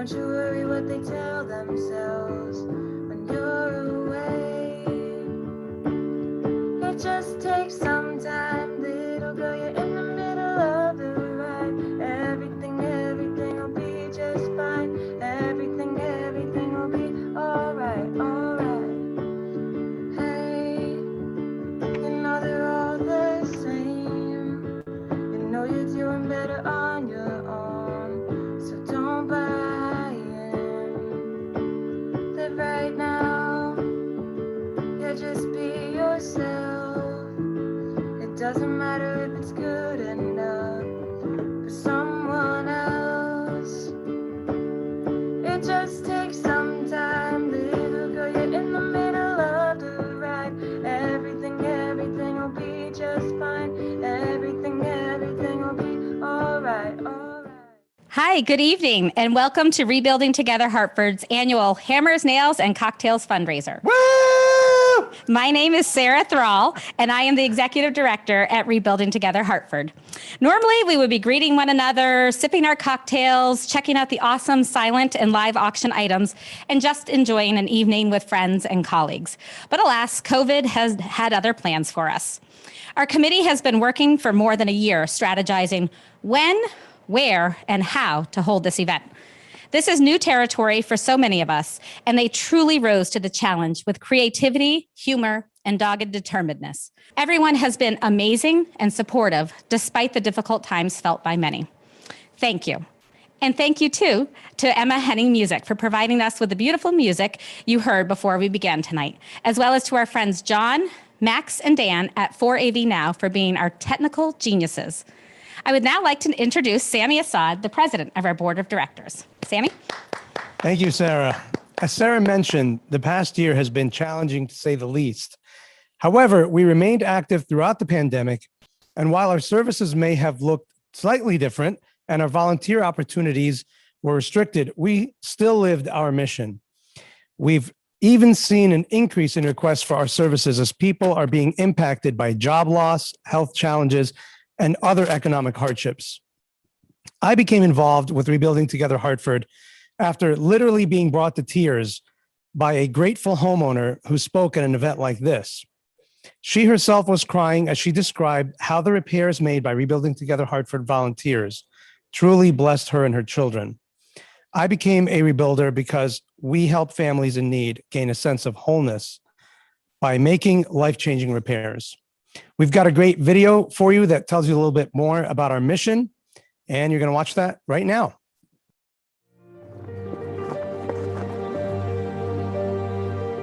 Don't you worry what they tell themselves when you're away. It just takes some time, little girl, you're in the middle of the ride. Everything will be just fine. Everything will be alright, alright. Hey, you know they're all the same. You know you're doing better on your own, so don't buy in. Live right now, yeah, just be yourself. It doesn't matter if it's good enough for someone else. It just takes some time, little girl, you're in the middle of the ride. Everything will be just fine. Everything will be alright, alright. Hi, good evening, and welcome to Rebuilding Together Hartford's annual Hammers, Nails, and Cocktails fundraiser. Woo! My name is Sarah Thrall, and I am the Executive Director at Rebuilding Together Hartford. Normally, we would be greeting one another, sipping our cocktails, checking out the awesome silent and live auction items, and just enjoying an evening with friends and colleagues. But alas, COVID has had other plans for us. Our committee has been working for more than a year, strategizing when, where, and how to hold this event. This is new territory for so many of us, and they truly rose to the challenge with creativity, humor, and dogged determinedness. Everyone has been amazing and supportive despite the difficult times felt by many. Thank you. And thank you, too, to Emma Henning Music for providing us with the beautiful music you heard before we began tonight, as well as to our friends John, Max, and Dan at 4AV Now for being our technical geniuses. I would now like to introduce Sami Assad, the president of our board of directors. Sami? Thank you, Sarah. As Sarah mentioned, the past year has been challenging to say the least. However, we remained active throughout the pandemic, and while our services may have looked slightly different and our volunteer opportunities were restricted, we still lived our mission. We've even seen an increase in requests for our services as people are being impacted by job loss, health challenges, and other economic hardships. I became involved with Rebuilding Together Hartford after literally being brought to tears by a grateful homeowner who spoke at an event like this. She herself was crying as she described how the repairs made by Rebuilding Together Hartford volunteers truly blessed her and her children. I became a rebuilder because we help families in need gain a sense of wholeness by making life-changing repairs. We've got a great video for you that tells you a little bit more about our mission, and you're going to watch that right now.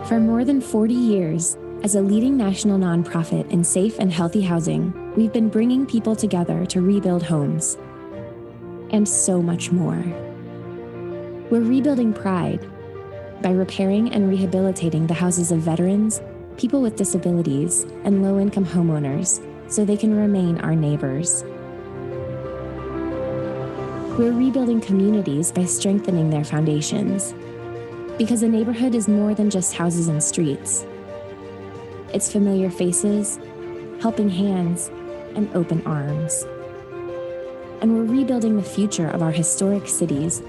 For more than 40 years, as a leading national nonprofit in safe and healthy housing, we've been bringing people together to rebuild homes. And so much more. We're rebuilding pride by repairing and rehabilitating the houses of veterans, people with disabilities, and low-income homeowners so they can remain our neighbors. We're rebuilding communities by strengthening their foundations, because a neighborhood is more than just houses and streets. It's familiar faces, helping hands, and open arms. And we're rebuilding the future of our historic cities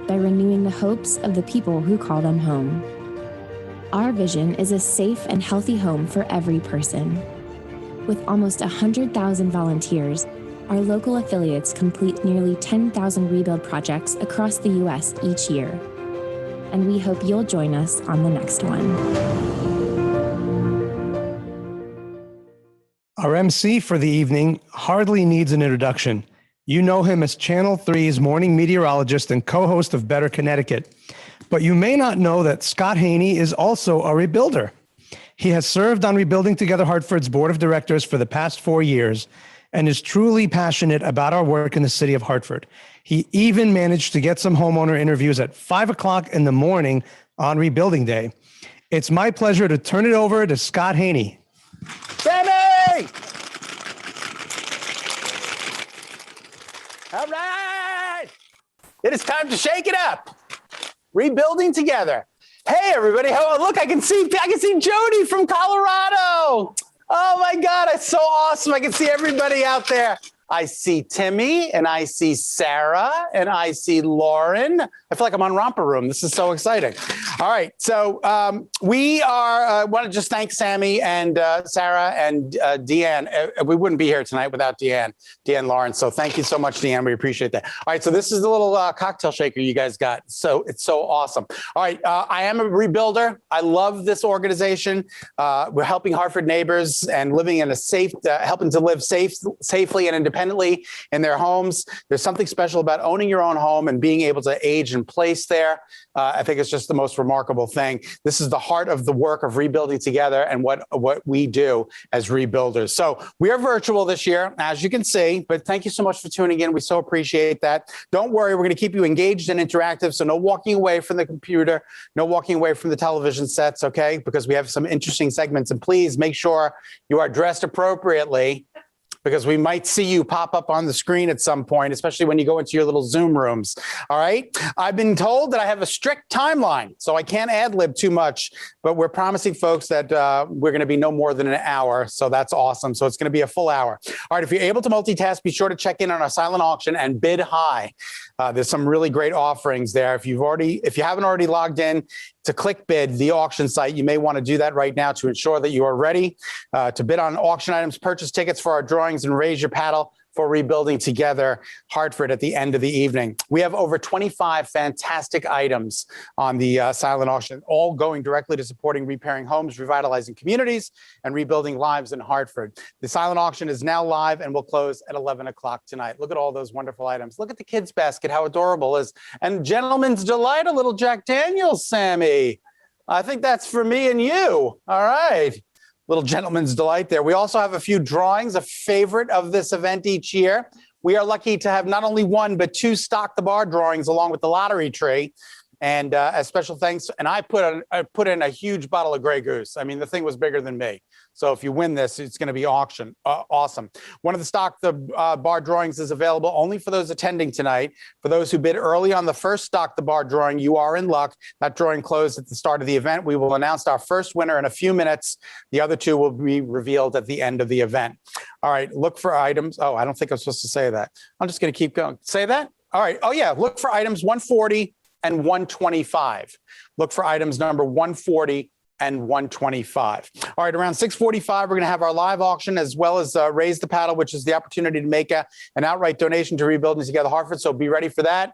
by renewing the hopes of the people who call them home. Our vision is a safe and healthy home for every person. With almost 100,000 volunteers, our local affiliates complete nearly 10,000 rebuild projects across the U.S. each year. And we hope you'll join us on the next one. Our MC for the evening hardly needs an introduction. You know him as Channel 3's morning meteorologist and co-host of Better Connecticut. But you may not know that Scott Haney is also a rebuilder. He has served on Rebuilding Together Hartford's board of directors for the past 4 years and is truly passionate about our work in the city of Hartford. He even managed to get some homeowner interviews at 5 o'clock in the morning on Rebuilding Day. It's my pleasure to turn it over to Scott Haney. Sammy! All right, it is time to shake it up. Rebuilding Together. Hey, everybody! Oh, look, I can see Jody from Colorado. Oh my God, it's so awesome! I can see everybody out there. I see Timmy, and I see Sarah, and I see Lauren. I feel like I'm on Romper Room. This is so exciting. All right, so we want to just thank Sammy and Sarah and Deanne. We wouldn't be here tonight without Deanne Lawrence. So thank you so much, Deanne. We appreciate that. All right, so this is the little cocktail shaker you guys got. So it's so awesome. All right, I am a rebuilder. I love this organization. We're helping Hartford neighbors and living in a safe, helping to live safely and independently in their homes. There's something special about owning your own home and being able to age in place there. I think it's just the most remarkable thing. This is the heart of the work of Rebuilding Together and what we do as rebuilders. So we are virtual this year, as you can see, but thank you so much for tuning in. We so appreciate that. Don't worry, we're going to keep you engaged and interactive. So no walking away from the computer, no walking away from the television sets, okay? Because we have some interesting segments, and please make sure you are dressed appropriately, because we might see you pop up on the screen at some point, especially when you go into your little Zoom rooms. All right. I've been told that I have a strict timeline, so I can't ad lib too much, but we're promising folks that we're going to be no more than an hour. So that's awesome. So it's going to be a full hour. All right. If you're able to multitask, be sure to check in on our silent auction and bid high. There's some really great offerings there. If you haven't already logged in to ClickBid, the auction site, you may want to do that right now to ensure that you are ready to bid on auction items, purchase tickets for our drawings, and raise your paddle for Rebuilding Together Hartford at the end of the evening. We have over 25 fantastic items on the silent auction, all going directly to supporting repairing homes, revitalizing communities, and rebuilding lives in Hartford. The silent auction is now live and will close at 11 o'clock tonight. Look at all those wonderful items. Look at the kids' basket, how adorable it is. And Gentleman's Delight, a little Jack Daniels, Sammy. I think that's for me and you. All right. Little Gentleman's Delight there. We also have a few drawings, a favorite of this event each year. We are lucky to have not only one, but two Stock the Bar drawings along with the lottery tree. And a special thanks. And I put in a huge bottle of Grey Goose. I mean, the thing was bigger than me. So if you win this, it's going to be awesome. One of the Stock the Bar drawings is available only for those attending tonight. For those who bid early on the first Stock the Bar drawing, you are in luck. That drawing closed at the start of the event. We will announce our first winner in a few minutes. The other two will be revealed at the end of the event. All right, look for items. Oh, I don't think I'm supposed to say that. I'm just going to keep going. Say that? All right. Oh, yeah. Look for items 140 and 125. Look for items number 140 and 125. All right, around 6:45, we're going to have our live auction as well as Raise the Paddle, which is the opportunity to make an outright donation to Rebuilding Together Hartford. So be ready for that.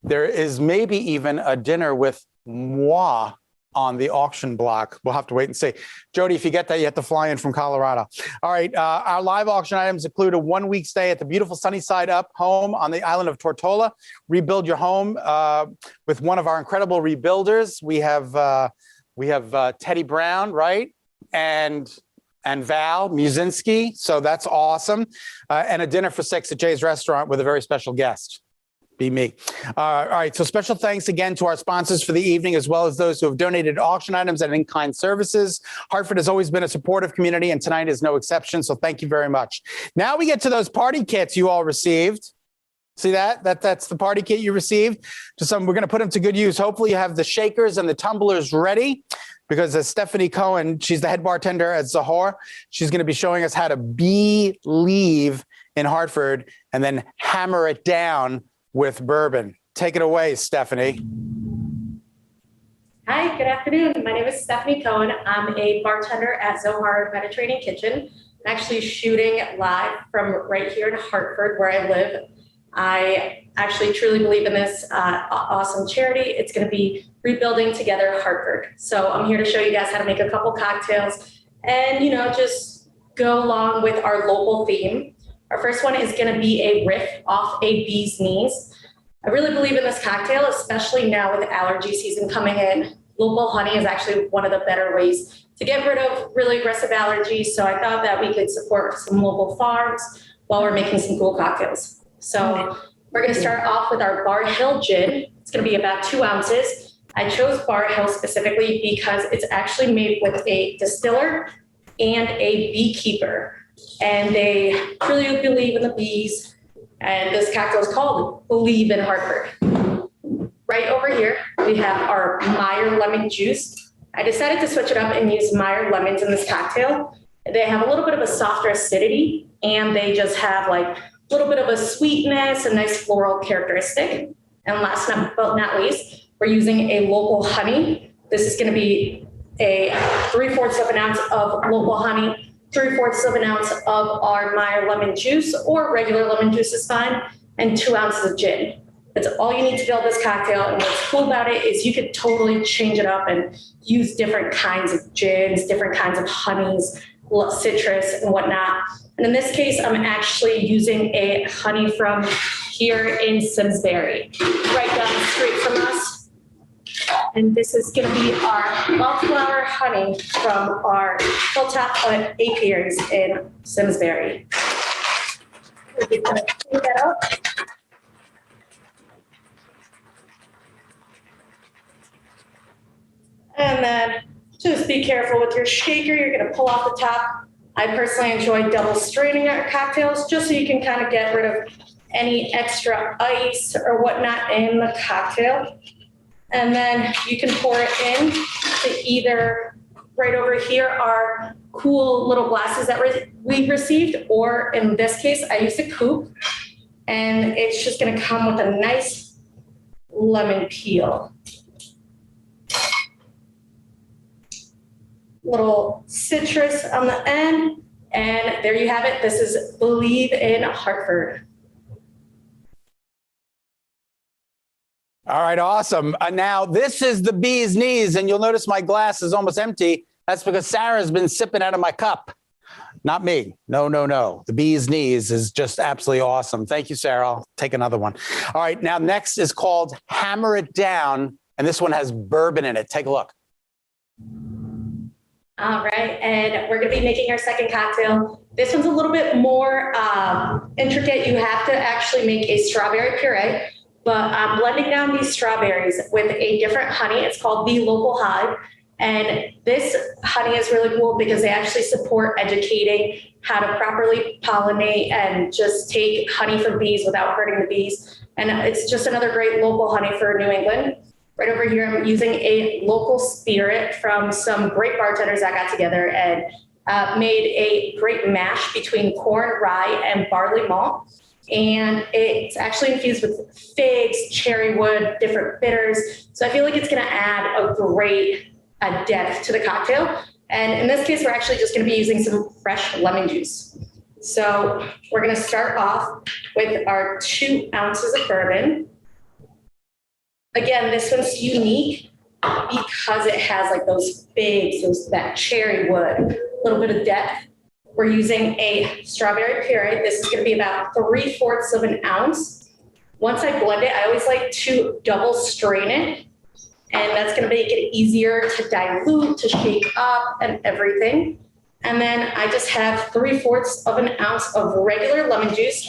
There is maybe even a dinner with moi on the auction block. We'll have to wait and see. Jody, if you get that, you have to fly in from Colorado. All right, our live auction items include a 1-week stay at the beautiful Sunnyside Up home on the island of Tortola. Rebuild your home with one of our incredible rebuilders. We have Teddy Brown, right? And Val Musinski. So that's awesome. And a dinner for 6 at Jay's Restaurant with a very special guest. Be me. All right. So special thanks again to our sponsors for the evening, as well as those who have donated auction items and in-kind services. Hartford has always been a supportive community, and tonight is no exception. So thank you very much. Now we get to those party kits you all received. See that? That's the party kit you received. We're going to put them to good use. Hopefully you have the shakers and the tumblers ready, because as Stephanie Cohen, she's the head bartender at Zahor, she's going to be showing us how to believe in Hartford and then hammer it down with bourbon. Take it away, Stephanie. Hi, good afternoon. My name is Stephanie Cohen. I'm a bartender at Zohar Mediterranean Kitchen. I'm actually shooting live from right here in Hartford, where I live. I actually truly believe in this awesome charity. It's going to be Rebuilding Together Hartford. So I'm here to show you guys how to make a couple cocktails and, just go along with our local theme. Our first one is going to be a riff off a bee's knees. I really believe in this cocktail, especially now with allergy season coming in. Local honey is actually one of the better ways to get rid of really aggressive allergies. So I thought that we could support some local farms while we're making some cool cocktails. So we're going to start off with our Bar Hill gin. It's going to be about 2 ounces. I chose Bar Hill specifically because it's actually made with a distiller and a beekeeper. And they truly believe in the bees. And this cocktail is called Believe in Hartford. Right over here, we have our Meyer lemon juice. I decided to switch it up and use Meyer lemons in this cocktail. They have a little bit of a softer acidity, and they just have like little bit of a sweetness, a nice floral characteristic. And last but not least, we're using a local honey. This is going to be a 3/4 of an ounce of local honey, 3/4 of an ounce of our Meyer lemon juice, or regular lemon juice is fine, and 2 ounces of gin. That's all you need to build this cocktail. And what's cool about it is you could totally change it up and use different kinds of gins, different kinds of honeys, citrus and whatnot. And in this case, I'm actually using a honey from here in Simsbury, right down the street from us. And this is going to be our wildflower honey from our Hilltop Apiaries in Simsbury. We're just going to clean that up. And then just be careful with your shaker. You're going to pull off the top. I personally enjoy double straining our cocktails just so you can kind of get rid of any extra ice or whatnot in the cocktail. And then you can pour it in to either right over here are cool little glasses that we received, or in this case, I used a coupe, and it's just going to come with a nice lemon peel. Little citrus on the end, and there you have it. This is Believe in Hartford. All right, awesome. Now, this is the bee's knees, and you'll notice my glass is almost empty. That's because Sarah's been sipping out of my cup. Not me. No, no, no. The bee's knees is just absolutely awesome. Thank you, Sarah. I'll take another one. All right, now next is called Hammer It Down, and this one has bourbon in it. Take a look. All right, and we're gonna be making our second cocktail. This one's a little bit more intricate. You have to actually make a strawberry puree, but I'm blending down these strawberries with a different honey. It's called the Local Hive. And this honey is really cool because they actually support educating how to properly pollinate and just take honey from bees without hurting the bees. And it's just another great local honey for New England. Right over here, I'm using a local spirit from some great bartenders that got together and made a great mash between corn, rye, and barley malt. And it's actually infused with figs, cherry wood, different bitters. So I feel like it's gonna add a great depth to the cocktail. And in this case, we're actually just gonna be using some fresh lemon juice. So we're gonna start off with our 2 ounces of bourbon. Again, this one's unique because it has like those figs, that cherry wood, a little bit of depth. We're using a strawberry puree. This is going to be about 3/4 of an ounce. Once I blend it, I always like to double strain it. And that's going to make it easier to dilute, to shake up and everything. And then I just have 3/4 of an ounce of regular lemon juice.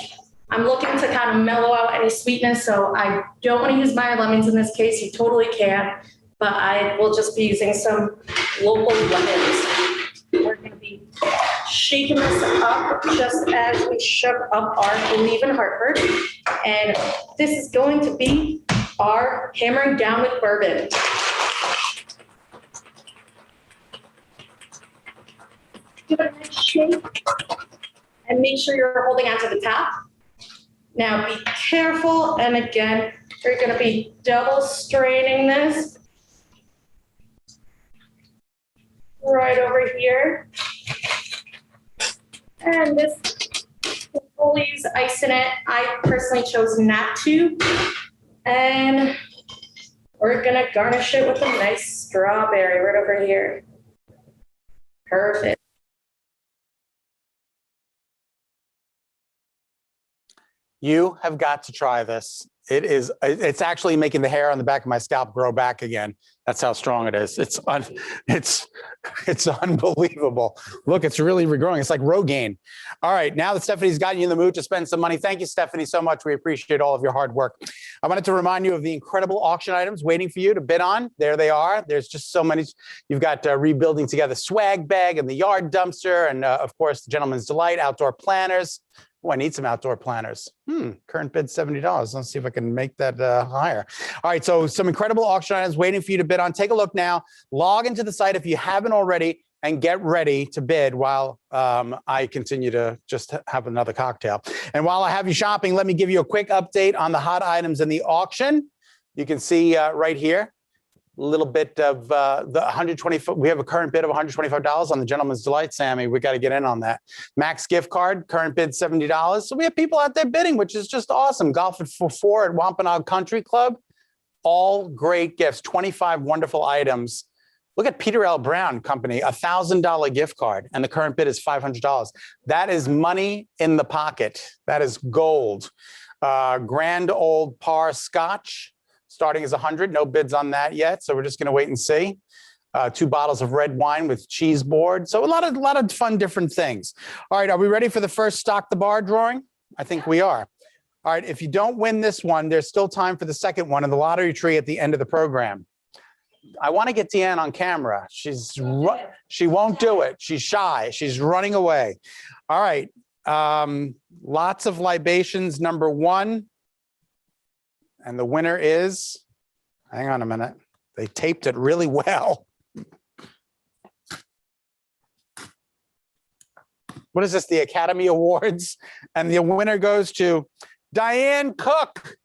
I'm looking to kind of mellow out any sweetness, so I don't want to use Meyer lemons in this case. You totally can, but I will just be using some local lemons. We're going to be shaking this up just as we shove up our Believe in Hartford. And this is going to be our hammering down with bourbon. Give it a nice shake and make sure you're holding onto the top. Now be careful, and again, we're going to be double straining this right over here. And this fully use ice in it. I personally chose not to. And we're going to garnish it with a nice strawberry right over here. Perfect. You have got to try this. It's actually making the hair on the back of my scalp grow back again. That's how strong it is. It's unbelievable. Look, it's really regrowing. It's like Rogaine. All right, now that Stephanie's gotten you in the mood to spend some money, thank you, Stephanie, so much. We appreciate all of your hard work. I wanted to remind you of the incredible auction items waiting for you to bid on. There they are. There's just so many. You've got Rebuilding Together swag bag and the yard dumpster, and of course, the Gentleman's Delight outdoor planners. Oh, I need some outdoor planners. Current bid $70. Let's see if I can make that higher. All right, so some incredible auction items waiting for you to bid on. Take a look now. Log into the site if you haven't already. and get ready to bid while I continue to just have another cocktail. And while I have you shopping, let me give you a quick update on the hot items in the auction. You can see right here, a little bit of the 125. We have a current bid of $125 on the Gentleman's Delight, Sammy. We got to get in on that. Max gift card, current bid $70. So we have people out there bidding, which is just awesome. Golf for 4 at Wampanoag Country Club. All great gifts, 25 wonderful items. Look at Peter L. Brown Company, $1,000 gift card, and the current bid is $500. That is money in the pocket. That is gold. Grand Old Par Scotch, starting as 100. No bids on that yet, so we're just going to wait and see. 2 bottles of red wine with cheese board. So a lot of fun, different things. All right, are we ready for the first Stock the Bar drawing? I think we are. All right, if you don't win this one, there's still time for the second one in the lottery tree at the end of the program. I want to get Deanne on camera. She won't do it. She's shy. She's running away. All right. Lots of libations, number 1. And the winner is, hang on a minute. They taped it really well. What is this? The Academy Awards? And the winner goes to Diane Cook.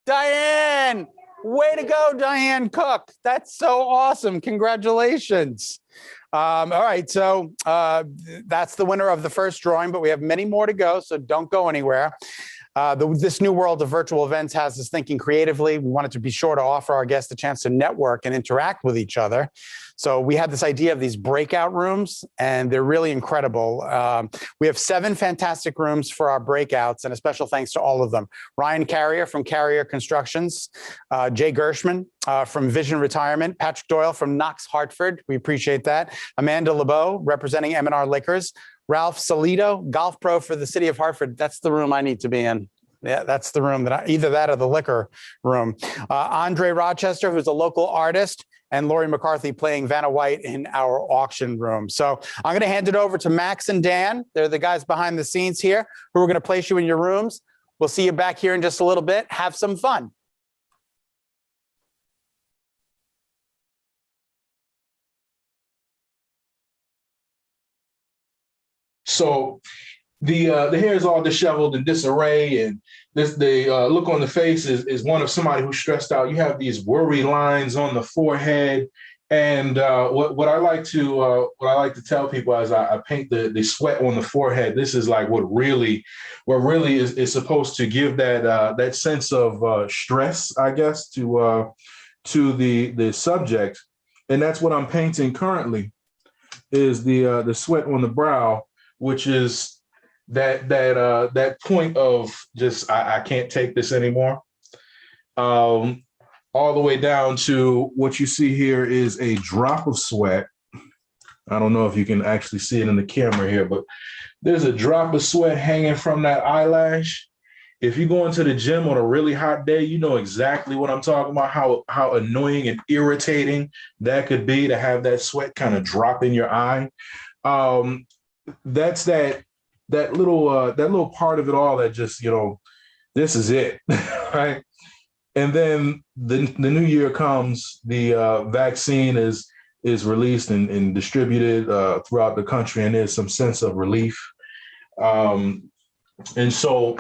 Diane, way to go, Diane Cook. That's so awesome. Congratulations. All right, so that's the winner of the first drawing, but we have many more to go, so don't go anywhere. This new world of virtual events has us thinking creatively. We wanted to be sure to offer our guests a chance to network and interact with each other. So we had this idea of these breakout rooms, and they're really incredible. We have 7 fantastic rooms for our breakouts, and a special thanks to all of them. Ryan Carrier from Carrier Constructions, Jay Gershman from Vision Retirement, Patrick Doyle from Knox Hartford. We appreciate that. Amanda LeBeau representing M&R Liquors. Ralph Salido, golf pro for the city of Hartford. That's the room I need to be in. Yeah, that's the room either that or the liquor room. Andre Rochester, who's a local artist, and Lori McCarthy playing Vanna White in our auction room. So I'm going to hand it over to Max and Dan. They're the guys behind the scenes here who are going to place you in your rooms. We'll see you back here in just a little bit. Have some fun. So the hair is all disheveled and disarray, and the look on the face is one of somebody who's stressed out. You have these worry lines on the forehead, and what I like to tell people as I paint the sweat on the forehead. This is like what really is supposed to give that sense of stress, I guess, to the subject, and that's what I'm painting currently. Is the sweat on the brow, which is that point of just I can't take this anymore. All the way down to what you see here is a drop of sweat. I don't know if you can actually see it in the camera here, but there's a drop of sweat hanging from that eyelash. If you go into the gym on a really hot day, you know exactly what I'm talking about, how annoying and irritating that could be to have that sweat kind of drop in your eye. That's that little part of it all that just, this is it, right? And then the new year comes, the vaccine is released and distributed throughout the country, and there's some sense of relief. And so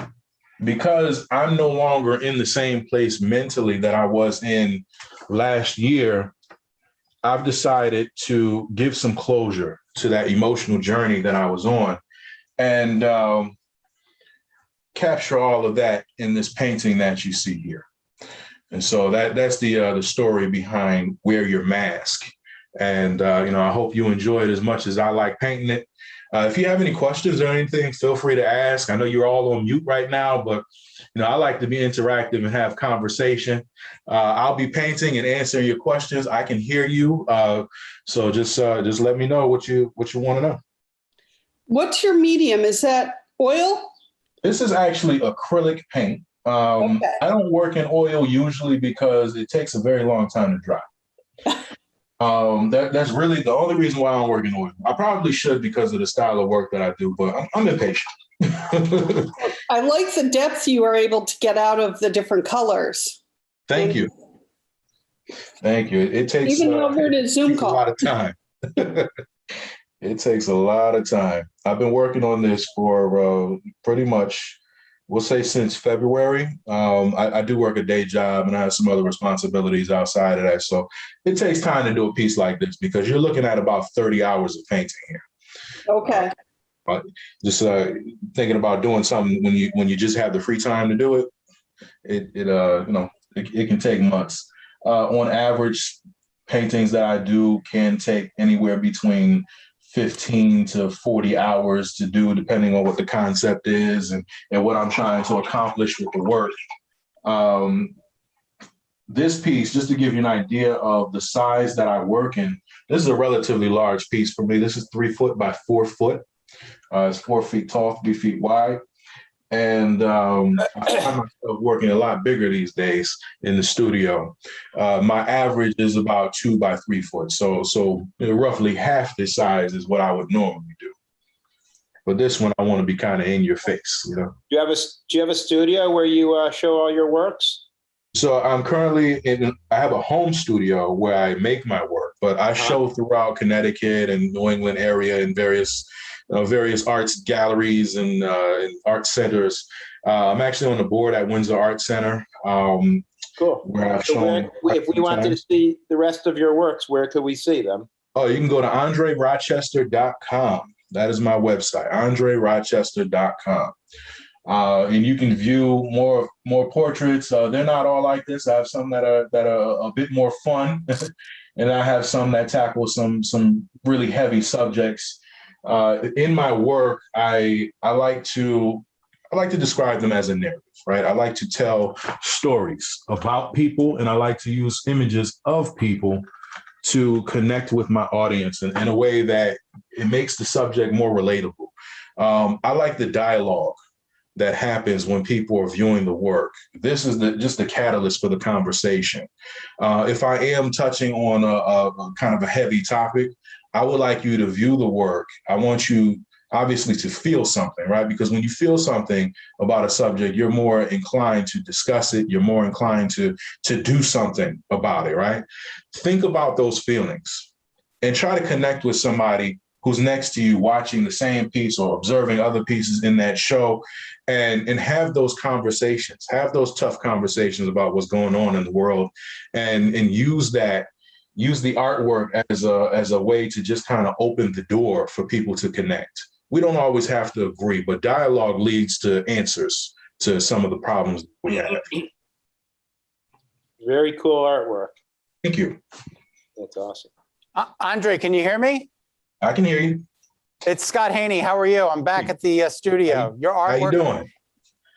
because I'm no longer in the same place mentally that I was in last year, I've decided to give some closure to that emotional journey that I was on, and capture all of that in this painting that you see here. And so that's the story behind Wear Your Mask. And I hope you enjoy it as much as I like painting it. If you have any questions or anything, feel free to ask. I know you're all on mute right now, but I like to be interactive and have conversation. I'll be painting and answering your questions. I can hear you. So just let me know what you want to know. What's your medium? Is that oil? This is actually acrylic paint. Okay. I don't work in oil usually because it takes a very long time to dry. That's really the only reason why I don't work in oil. I probably should because of the style of work that I do, but I'm impatient. I like the depth you are able to get out of the different colors. Thank you. It takes even over in a Zoom call. A lot of time. It takes a lot of time. I've been working on this for pretty much, we'll say since February. I do work a day job and I have some other responsibilities outside of that. So it takes time to do a piece like this because you're looking at about 30 hours of painting here. Okay. Just thinking about doing something when you just have the free time to do it, it can take months. On average, paintings that I do can take anywhere between 15 to 40 hours to do, depending on what the concept is and what I'm trying to accomplish with the work. This piece, just to give you an idea of the size that I work in, this is a relatively large piece for me. This is 3 foot by 4 foot. It's 4 feet tall, 3 feet wide. And I find myself working a lot bigger these days in the studio. My average is about 2 by 3 foot. So roughly half the size is what I would normally do. But this one, I want to be kind of in your face, you know. Do you have a studio where you show all your works? So I'm currently I have a home studio where I make my work, but I show throughout Connecticut and New England area in various arts galleries and art centers. I'm actually on the board at Windsor Art Center. Cool. Where I've shown. If we wanted to see the rest of your works, where could we see them? Oh, you can go to andrerochester.com. That is my website, andrerochester.com. And you can view more portraits. They're not all like this. I have some that are a bit more fun, and I have some that tackle some really heavy subjects. In my work, I like to describe them as a narrative, right? I like to tell stories about people, and I like to use images of people to connect with my audience in a way that it makes the subject more relatable. I like the dialogue that happens when people are viewing the work. This is just the catalyst for the conversation. If I am touching on a kind of a heavy topic, I would like you to view the work. I want you obviously to feel something, right? Because when you feel something about a subject, you're more inclined to discuss it. You're more inclined to do something about it, right? Think about those feelings and try to connect with somebody who's next to you watching the same piece or observing other pieces in that show, and have those conversations, have those tough conversations about what's going on in the world, and use the artwork as a way to just kind of open the door for people to connect. We don't always have to agree, but dialogue leads to answers to some of the problems we have. Very cool artwork. Thank you. That's awesome. Andre, can you hear me? I can hear you. It's Scott Haney. How are you? I'm back at the studio. Your artwork, how you doing?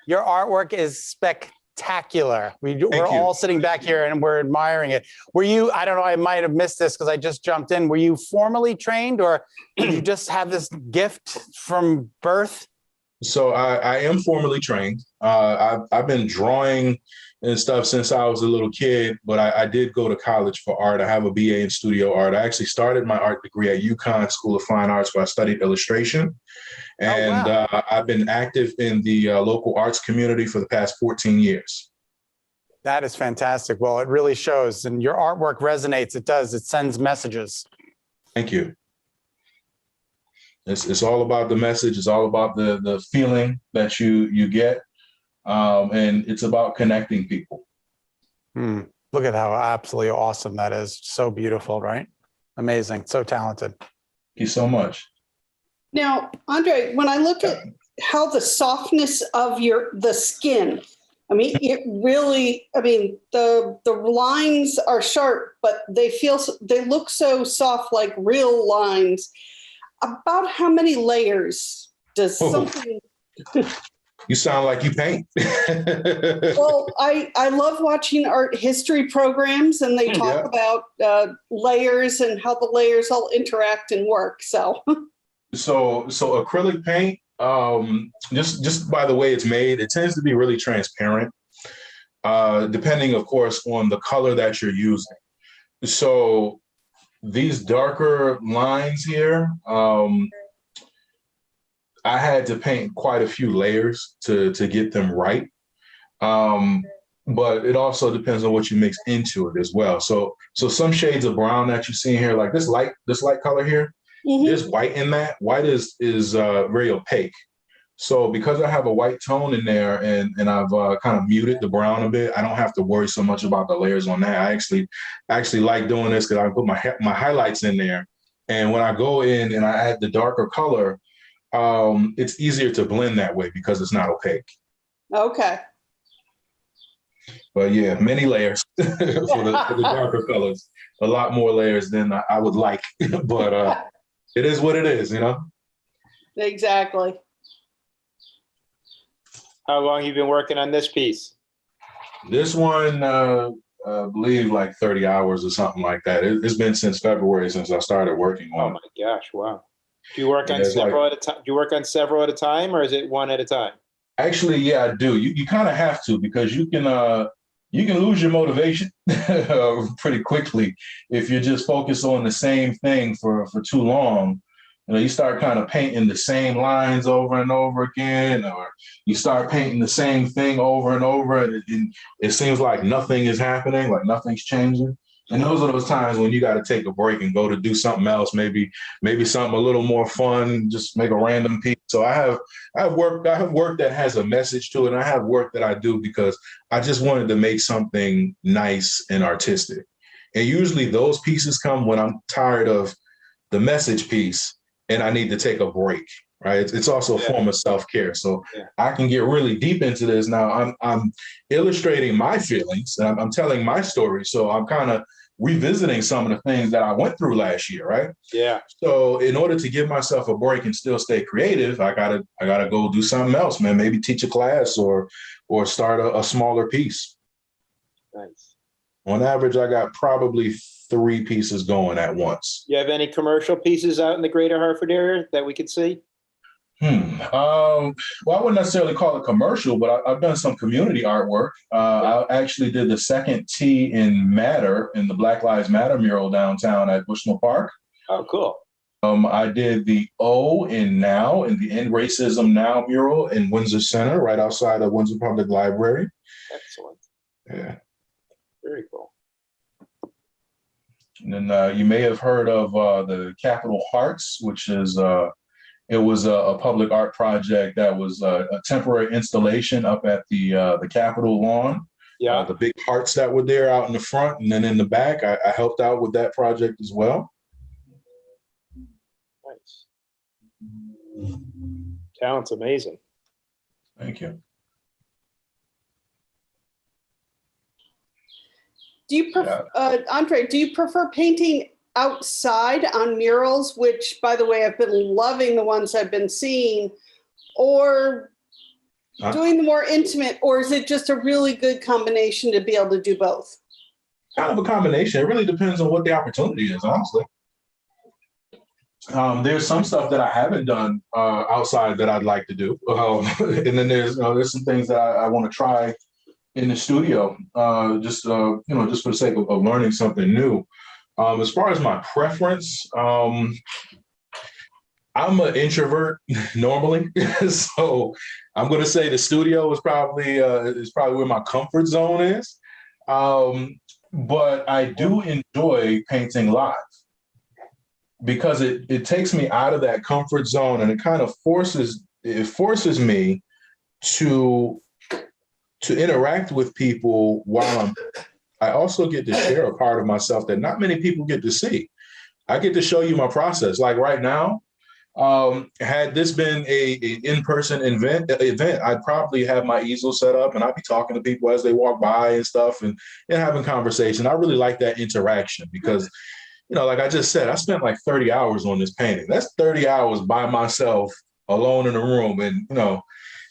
Your artwork is spectacular. We're all sitting back here and we're admiring it. Were you, I don't know, I might have missed this because I just jumped in. Were you formally trained, or did you just have this gift from birth? So I am formally trained. I've been drawing and stuff since I was a little kid, but I did go to college for art. I have a BA in studio art. I actually started my art degree at UConn School of Fine Arts, where I studied illustration. And I've been active in the local arts community for the past 14 years. That is fantastic. Well, it really shows, and your artwork resonates. It does. It sends messages. Thank you. It's all about the message. It's all about the feeling that you get. And it's about connecting people. Look at how absolutely awesome that is. So beautiful, right? Amazing. So talented. Thank you so much. Now, Andre, when I look at how the softness of the skin, I mean, it really, I mean, the lines are sharp, but they look so soft, like real lines. About how many layers does something... You sound like you paint. Well, I love watching art history programs, and they talk about layers and how the layers all interact and work. So acrylic paint, just by the way it's made, it tends to be really transparent, depending, of course, on the color that you're using. So these darker lines here, I had to paint quite a few layers to get them right. but it also depends on what you mix into it as well. So some shades of brown that you see here, like this light color here, there's white in that. White is very opaque. So because I have a white tone in there and I've kind of muted the brown a bit, I don't have to worry so much about the layers on that. I actually like doing this because I put my highlights in there. And when I go in and I add the darker color, it's easier to blend that way because it's not opaque. Okay. But yeah, many layers for the darker colors. A lot more layers than I would like. But it is what it is, you know? Exactly. How long you been working on this piece? This one, I believe like 30 hours or something like that. It's been since February since I started working on it. Oh my gosh, wow. Do you work on several at a time? Do you work on several at a time, or is it one at a time? Actually, yeah, I do. You kind of have to, because you can lose your motivation pretty quickly if you're just focused on the same thing for too long. You know, you start kind of painting the same lines over and over again, or you start painting the same thing over and over, and it seems like nothing is happening, like nothing's changing. And those are those times when you got to take a break and go to do something else, maybe something a little more fun, just make a random piece. So I have work that has a message to it, and I have work that I do because I just wanted to make something nice and artistic. And usually those pieces come when I'm tired of the message piece and I need to take a break, right? It's also a form of self-care. So I can get really deep into this. Now I'm illustrating my feelings and I'm telling my story. So I'm kind of revisiting some of the things that I went through last year, right? Yeah. So in order to give myself a break and still stay creative, I gotta go do something else, man. Maybe teach a class or start a smaller piece. Nice. On average, I got probably 3 pieces going at once. You have any commercial pieces out in the greater Hartford area that we could see? Well, I wouldn't necessarily call it commercial, but I've done some community artwork. I actually did the second T in Matter in the Black Lives Matter mural downtown at Bushnell Park. Oh, cool. I did the O in Now in the End Racism Now mural in Windsor Center, right outside of Windsor Public Library. Excellent. Yeah. Very cool. And then you may have heard of the Capitol Hearts, which is it was a public art project that was a temporary installation up at the Capitol lawn. Yeah. The big hearts that were there out in the front, and then in the back, I helped out with that project as well. Nice. Talent's amazing. Thank you. Do you prefer, Andre, do you prefer painting outside on murals, which, by the way, I've been loving the ones I've been seeing, or doing the more intimate, or is it just a really good combination to be able to do both? Kind of a combination. It really depends on what the opportunity is, honestly. There's some stuff that I haven't done outside that I'd like to do. And then there's some things that I want to try in the studio, just for the sake of learning something new. As far as my preference, I'm an introvert normally, so I'm going to say the studio is probably where my comfort zone is. But I do enjoy painting live because it takes me out of that comfort zone, and it kind of forces me to interact with people while I also get to share a part of myself that not many people get to see. I get to show you my process. Like right now, had this been a in-person event, I'd probably have my easel set up and I'd be talking to people as they walk by and stuff and having conversation. I really like that interaction because, like I just said, I spent like 30 hours on this painting. That's 30 hours by myself alone in a room. And,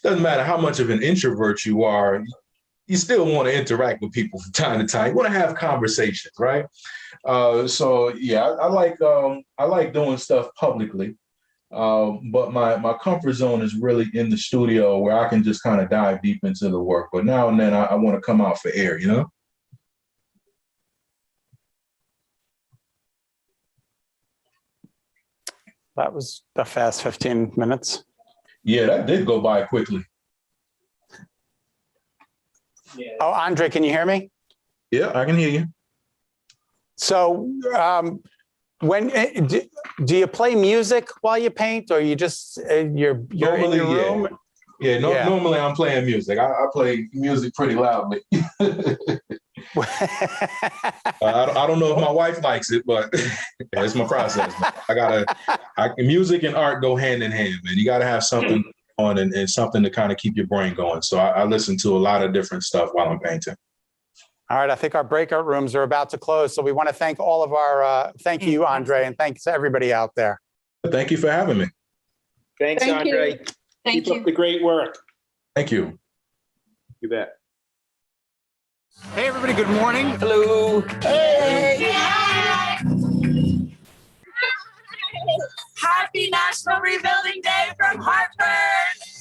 doesn't matter how much of an introvert you are, you still want to interact with people from time to time. You want to have conversations, right? So yeah, I like doing stuff publicly, but my comfort zone is really in the studio where I can just kind of dive deep into the work. But now and then I want to come out for air, That was a fast 15 minutes. Yeah, that did go by quickly. Oh, Andre, can you hear me? Yeah, I can hear you. So when do you play music while you paint, or you just you're Normally, in your room? Yeah, normally I'm playing music. I play music pretty loudly. I don't know if my wife likes it, but it's my process. Music and art go hand in hand, man. You got to have something on and something to kind of keep your brain going. So I listen to a lot of different stuff while I'm painting. All right, I think our breakout rooms are about to close. So we want to thank all of our, thank you, Andre, and thanks to everybody out there. Thank you for having me. Thanks, Thank you. Andre. Thank Keep you. up the great work. Thank you. You bet. Hey, everybody, good morning. Hello. Happy National Rebuilding Day from Hartford.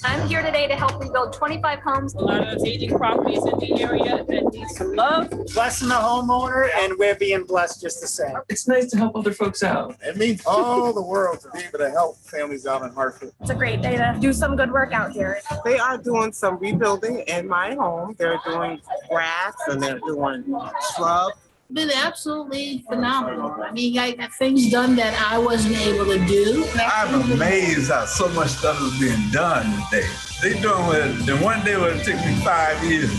I'm here today to help rebuild 25 homes. A lot of those aging properties in the area that need some love. Blessing the homeowner, and we're being blessed just the same. It's nice to help other folks out. It means all the world to be able to help families out in Hartford. It's a great day to do some good work out here. They are doing some rebuilding in my home. They're doing grass and they're doing shrub. Been absolutely phenomenal. I mean, I got things done that I wasn't able to do. I'm amazed how so much stuff is being done today. They doing it in one day would take me 5 years.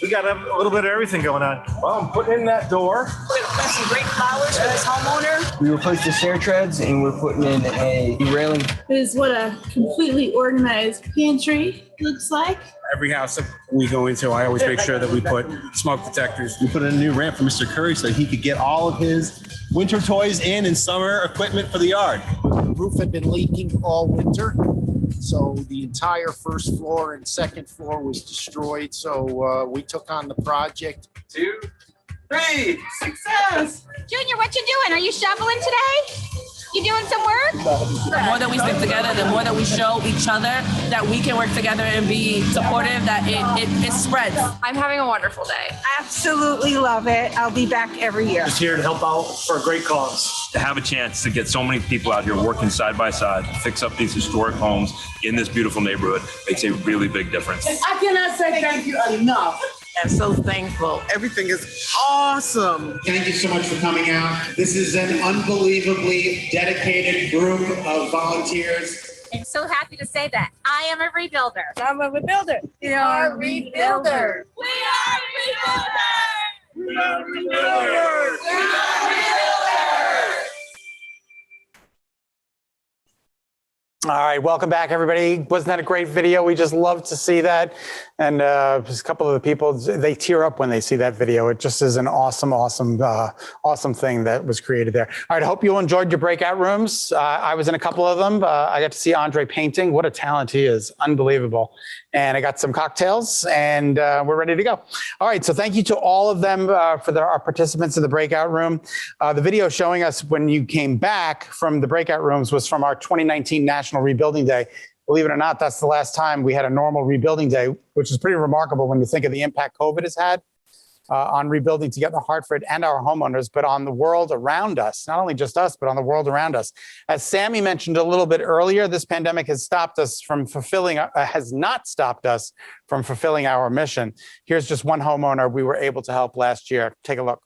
We got a little bit of everything going on. Well, I'm putting in that door. We're gonna plant some great flowers for this homeowner. We replaced the stair treads and we're putting in a railing. This is what a completely organized pantry looks like. Every house we go into, I always make sure that we put smoke detectors. We put in a new ramp for Mr. Curry so he could get all of his winter toys in and summer equipment for the yard. The roof had been leaking all winter, so the entire first floor and second floor was destroyed. So we took on the project. 2, 3, success! Junior, what you doing? Are you shoveling today? You doing some work? The more that we stick together, the more that we show each other that we can work together and be supportive, that it spreads. I'm having a wonderful day. Absolutely love it. I'll be back every year. Just here to help out for a great cause. To have a chance to get so many people out here working side by side, fix up these historic homes in this beautiful neighborhood makes a really big difference. I cannot say thank you enough. I'm so thankful. Everything is awesome. Thank you so much for coming out. This is an unbelievably dedicated group of volunteers. I'm so happy to say that. I am a rebuilder. I'm a rebuilder. We are rebuilders. We are rebuilders. We are rebuilders. We are rebuilders. All right, welcome back, everybody. Wasn't that a great video? We just love to see that. And just a couple of the people, they tear up when they see that video. It just is an awesome, awesome thing that was created there. All right, I hope you all enjoyed your breakout rooms. I was in a couple of them. I got to see Andre painting. What a talent he is, unbelievable. And I got some cocktails and we're ready to go. All right, so thank you to all of them for our participants in the breakout room. The video showing us when you came back from the breakout rooms was from our 2019 National Rebuilding Day. Believe it or not, that's the last time we had a normal rebuilding day, which is pretty remarkable when you think of the impact COVID has had on rebuilding together Hartford and our homeowners, but on the world around us, not only just us, but on the world around us. As Sammy mentioned a little bit earlier, this pandemic has stopped us from fulfilling, has not stopped us from fulfilling our mission. Here's just one homeowner we were able to help last year. Take a look.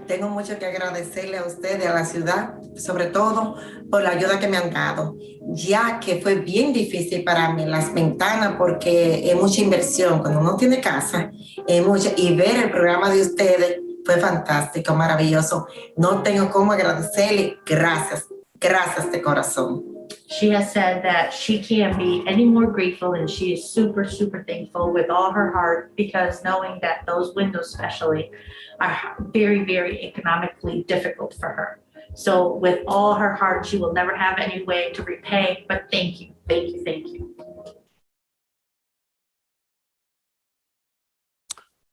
Tengo mucho que agradecerle a ustedes, a la ciudad, sobre todo por la ayuda que me han dado, ya que fue bien difícil para mí las ventanas porque es mucha inversión. Cuando uno tiene casa, es mucha, y ver el programa de ustedes fue fantástico, maravilloso. No tengo cómo agradecerle. Gracias, gracias de corazón. She has said that she can't be any more grateful, and she is super, super thankful with all her heart, because knowing that those windows especially are very, very economically difficult for her. So with all her heart, she will never have any way to repay, but thank you, thank you, thank you.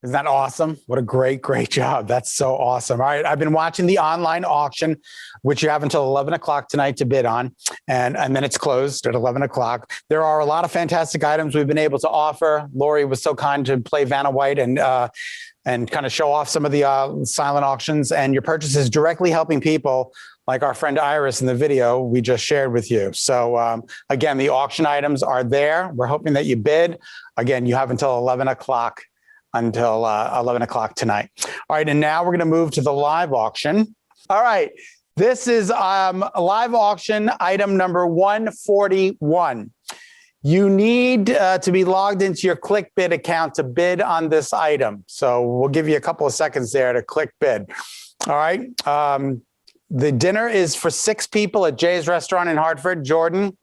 Isn't that awesome? What a great, great job. That's so awesome. All right. I've been watching the online auction, which you have until 11 o'clock tonight to bid on. And then it's closed at 11 o'clock. There are a lot of fantastic items we've been able to offer. Lori was so kind to play Vanna White and kind of show off some of the silent auctions and your purchases directly helping people like our friend Iris in the video we just shared with you. So again, the auction items are there. We're hoping that you bid. Again, you have until 11 o'clock tonight. All right, and now we're going to move to the live auction. All right, this is a live auction item number 141. You need to be logged into your ClickBid account to bid on this item. So we'll give you a couple of seconds there to click bid. All right. The dinner is for 6 people at Jay's Restaurant in Hartford. Jordan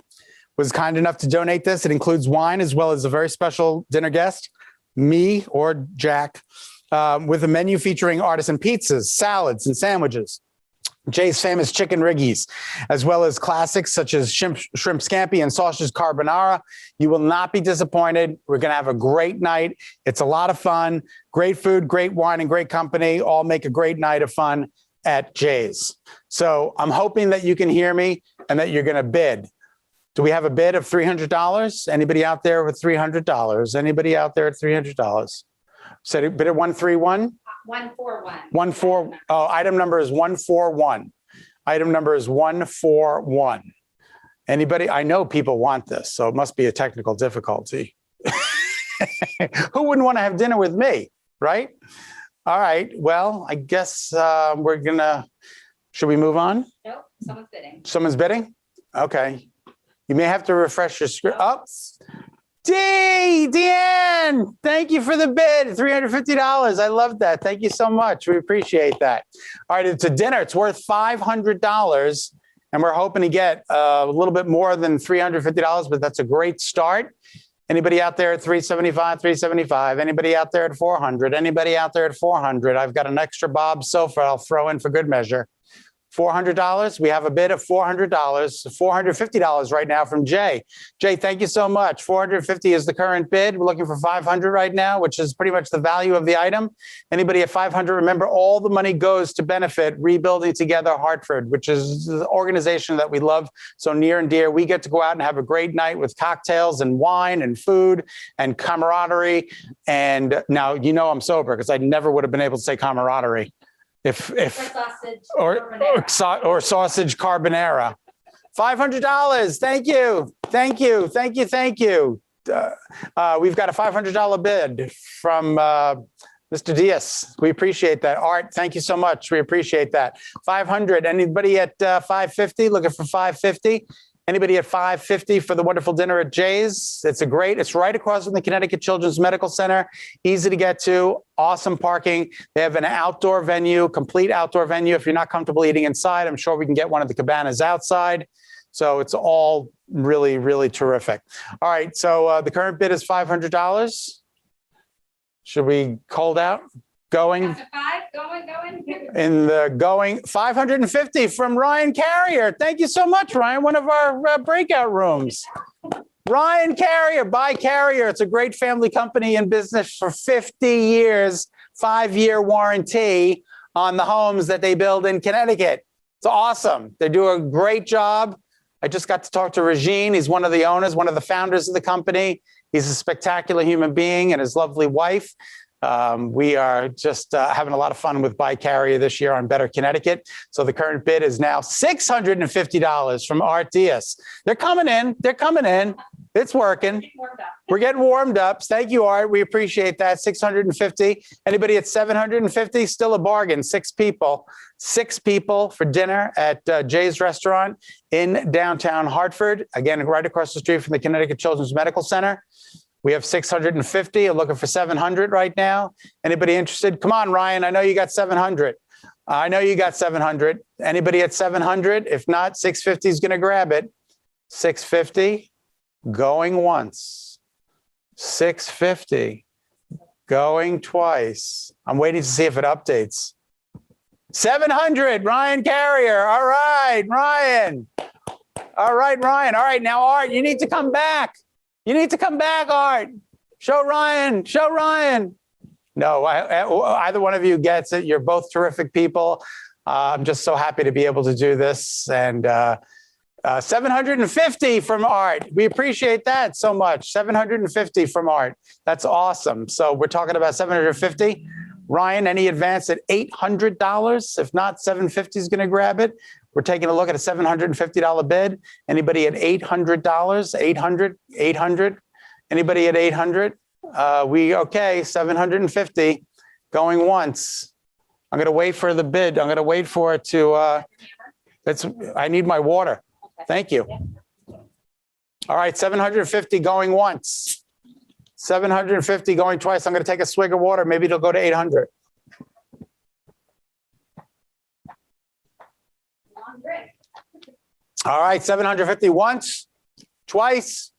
was kind enough to donate this. It includes wine as well as a very special dinner guest, me or Jack, with a menu featuring artisan pizzas, salads, and sandwiches. Jay's famous chicken riggies, as well as classics such as shrimp scampi and sausage carbonara. You will not be disappointed. We're going to have a great night. It's a lot of fun. Great food, great wine, and great company all make a great night of fun at Jay's. So I'm hoping that you can hear me and that you're going to bid. Do we have a bid of $300? Anybody out there with $300? Anybody out there at $300? Said it bid at 131? 141. Item number is 141. Item number is 141. Anybody? I know people want this, so it must be a technical difficulty. Who wouldn't want to have dinner with me, right? All right. Well, I guess we're gonna. Should we move on? Nope. Someone's bidding. Someone's bidding? Okay. You may have to refresh your screen. Oh, Deanne, thank you for the bid. $350. I love that. Thank you so much. We appreciate that. All right, it's a dinner. It's worth $500, and we're hoping to get a little bit more than $350, but that's a great start. Anybody out there at $375, $375? Anybody out there at $400? Anybody out there at $400? I've got an extra Bob sofa I'll throw in for good measure. $400. We have a bid of $400, $450 right now from Jay. Jay, thank you so much. $450 is the current bid. We're looking for $500 right now, which is pretty much the value of the item. Anybody at $500, remember all the money goes to benefit Rebuilding Together Hartford, which is the organization that we love so near and dear. We get to go out and have a great night with cocktails and wine and food and camaraderie. And now, you know, I'm sober because I never would have been able to say camaraderie. Or sausage carbonara. $500. Thank you. Thank you. Thank you. Thank you. We've got a $500 bid from Mr. Diaz. We appreciate that. Art, thank you so much. We appreciate that. 500. Anybody at 550? Looking for 550? Anybody at 550 for the wonderful dinner at Jay's? It's right across from the Connecticut Children's Medical Center. Easy to get to, awesome parking. They have an outdoor venue, complete outdoor venue. If you're not comfortable eating inside, I'm sure we can get one of the cabanas outside. So it's all really, really terrific. All right, so the current bid is $500. Should we hold out? Going. In the going, 550 from Ryan Carrier. Thank you so much, Ryan. One of our breakout rooms. Ryan Carrier, by Carrier. It's a great family company in business for 50 years, 5-year warranty on the homes that they build in Connecticut. It's awesome. They do a great job. I just got to talk to Regine. He's one of the owners, one of the founders of the company. He's a spectacular human being and his lovely wife. We are just having a lot of fun with By Carrier this year on Better Connecticut. So the current bid is now $650 from Art Diaz. They're coming in. They're coming in. It's working. We're getting warmed up. Thank you, Art. We appreciate that. $650. Anybody at $750? Still a bargain. 6 people. 6 people for dinner at Jay's Restaurant in downtown Hartford. Again, right across the street from the Connecticut Children's Medical Center. We have 650. I'm looking for 700 right now. Anybody interested? Come on, Ryan. I know you got 700. I know you got 700. Anybody at 700? If not, 650 is going to grab it. 650 going once. 650 going twice. I'm waiting to see if it updates. 700, Ryan Carrier. All right, Ryan. All right, Ryan. All right, now, Art, you need to come back. You need to come back, Art. Show Ryan. Show Ryan. No, either one of you gets it. You're both terrific people. I'm just so happy to be able to do this. And 750 from Art. We appreciate that so much. 750 from Art. That's awesome. So we're talking about 750. Ryan, any advance at $800? If not, 750 is going to grab it. We're taking a look at a $750 bid. Anybody at $800? 800? Anybody at 800? Okay, 750 going once. I'm going to wait for the bid. I'm going to wait for it to, I need my water. Thank you. All right, 750 going once. 750 going twice. I'm going to take a swig of water. Maybe it'll go to 800. All right, 750 once, twice.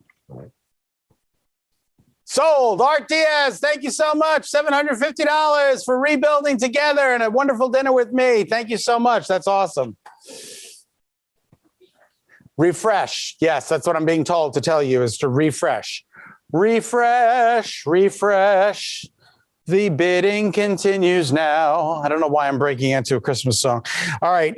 Sold. Art Diaz, thank you so much. $750 for rebuilding together and a wonderful dinner with me. Thank you so much. That's awesome. Refresh. Yes, that's what I'm being told to tell you is to refresh. Refresh, refresh. The bidding continues now. I don't know why I'm breaking into a Christmas song. All right.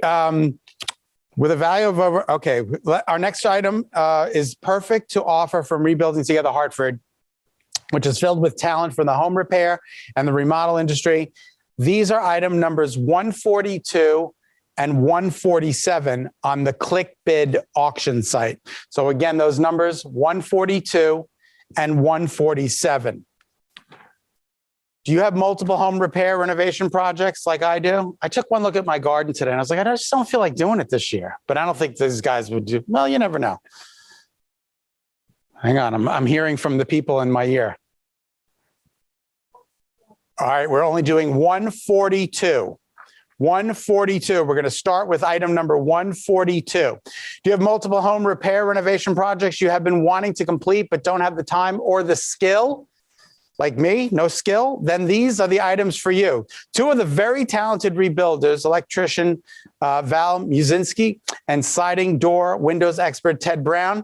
With a value of over, okay. Our next item is perfect to offer from Rebuilding Together Hartford, which is filled with talent from the home repair and the remodel industry. These are item numbers 142 and 147 on the ClickBid auction site. So again, those numbers 142 and 147. Do you have multiple home repair renovation projects like I do? I took one look at my garden today and I was like, I just don't feel like doing it this year, but I don't think these guys would do. Well, you never know. Hang on, I'm hearing from the people in my ear. All right, we're only doing 142. 142. We're going to start with item number 142. Do you have multiple home repair renovation projects you have been wanting to complete but don't have the time or the skill? Like me, no skill? Then these are the items for you. Two of the very talented rebuilders, electrician Val Musinski and siding door windows expert Ted Brown.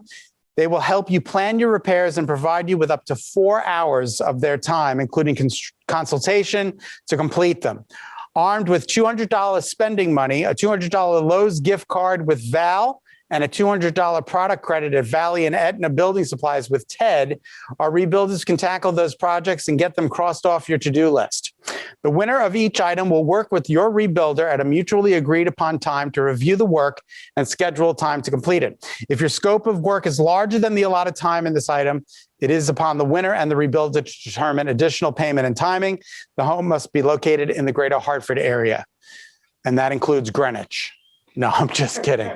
They will help you plan your repairs and provide you with up to 4 hours of their time, including consultation to complete them. Armed with $200 spending money, a $200 Lowe's gift card with Val, and a $200 product credit at Valley and Aetna Building Supplies with Ted, our rebuilders can tackle those projects and get them crossed off your to-do list. The winner of each item will work with your rebuilder at a mutually agreed upon time to review the work and schedule time to complete it. If your scope of work is larger than the allotted time in this item, it is upon the winner and the rebuilder to determine additional payment and timing. The home must be located in the greater Hartford area, and that includes Greenwich. No, I'm just kidding.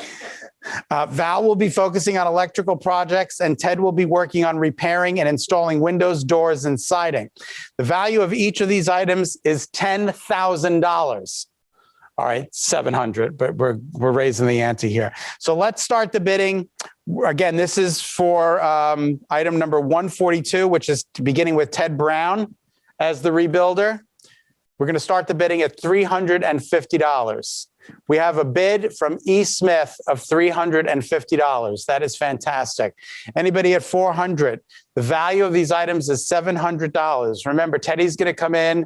Val will be focusing on electrical projects and Ted will be working on repairing and installing windows, doors, and siding. The value of each of these items is $10,000. All right, 700, but we're raising the ante here. So let's start the bidding. Again, this is for item number 142, which is beginning with Ted Brown as the rebuilder. We're going to start the bidding at $350. We have a bid from E. Smith of $350. That is fantastic. Anybody at $400? The value of these items is $700. Remember, Teddy's going to come in.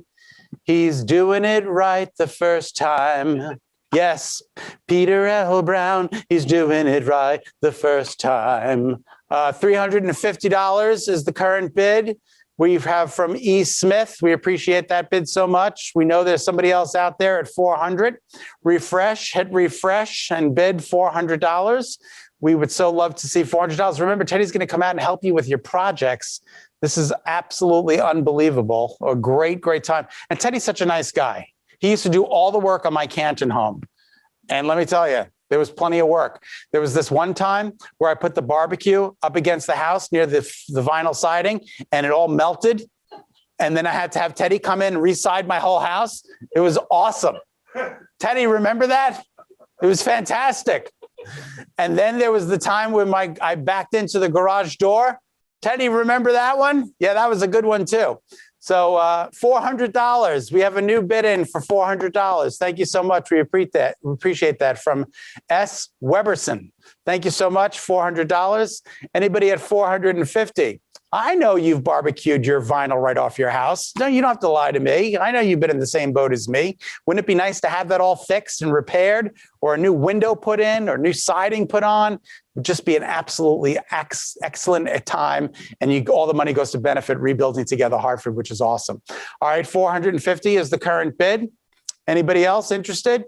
He's doing it right the first time. Yes, Peter L. Brown, he's doing it right the first time. $350 is the current bid. We have from E. Smith. We appreciate that bid so much. We know there's somebody else out there at $400. Refresh, hit refresh and bid $400. We would so love to see $400. Remember, Teddy's going to come out and help you with your projects. This is absolutely unbelievable. A great, great time. And Teddy's such a nice guy. He used to do all the work on my Canton home. And let me tell you, there was plenty of work. There was this one time where I put the barbecue up against the house near the vinyl siding and it all melted. And then I had to have Teddy come in and re-side my whole house. It was awesome. Teddy, remember that? It was fantastic. And then there was the time when I backed into the garage door. Teddy, remember that one? Yeah, that was a good one too. So $400. We have a new bid in for $400. Thank you so much. We appreciate that from S. Weberson. Thank you so much. $400. Anybody at $450? I know you've barbecued your vinyl right off your house. No, you don't have to lie to me. I know you've been in the same boat as me. Wouldn't it be nice to have that all fixed and repaired, or a new window put in, or new siding put on? It would just be an absolutely excellent time. And all the money goes to benefit Rebuilding Together Hartford, which is awesome. All right, 450 is the current bid. Anybody else interested?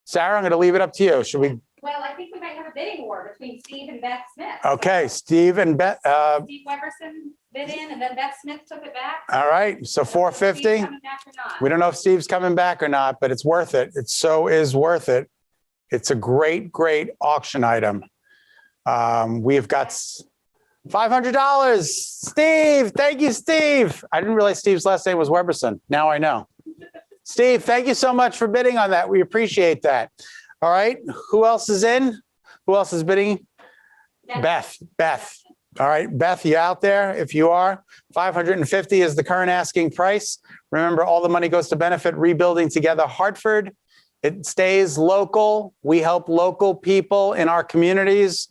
Sarah, I'm going to leave it up to you. Should we? Well, I think we might have a bidding war between Steve and Beth Smith. Okay, Steve and Beth. Steve Weberson bid in, and then Beth Smith took it back. All right, so 450. We don't know if Steve's coming back or not, but it's worth it. It so is worth it. It's a great, great auction item. We've got $500. Steve, thank you, Steve. I didn't realize Steve's last name was Weberson. Now I know. Steve, thank you so much for bidding on that. We appreciate that. All right, who else is in? Who else is bidding? Beth. All right, Beth, you out there? If you are, 550 is the current asking price. Remember, all the money goes to benefit Rebuilding Together Hartford. It stays local. We help local people in our communities.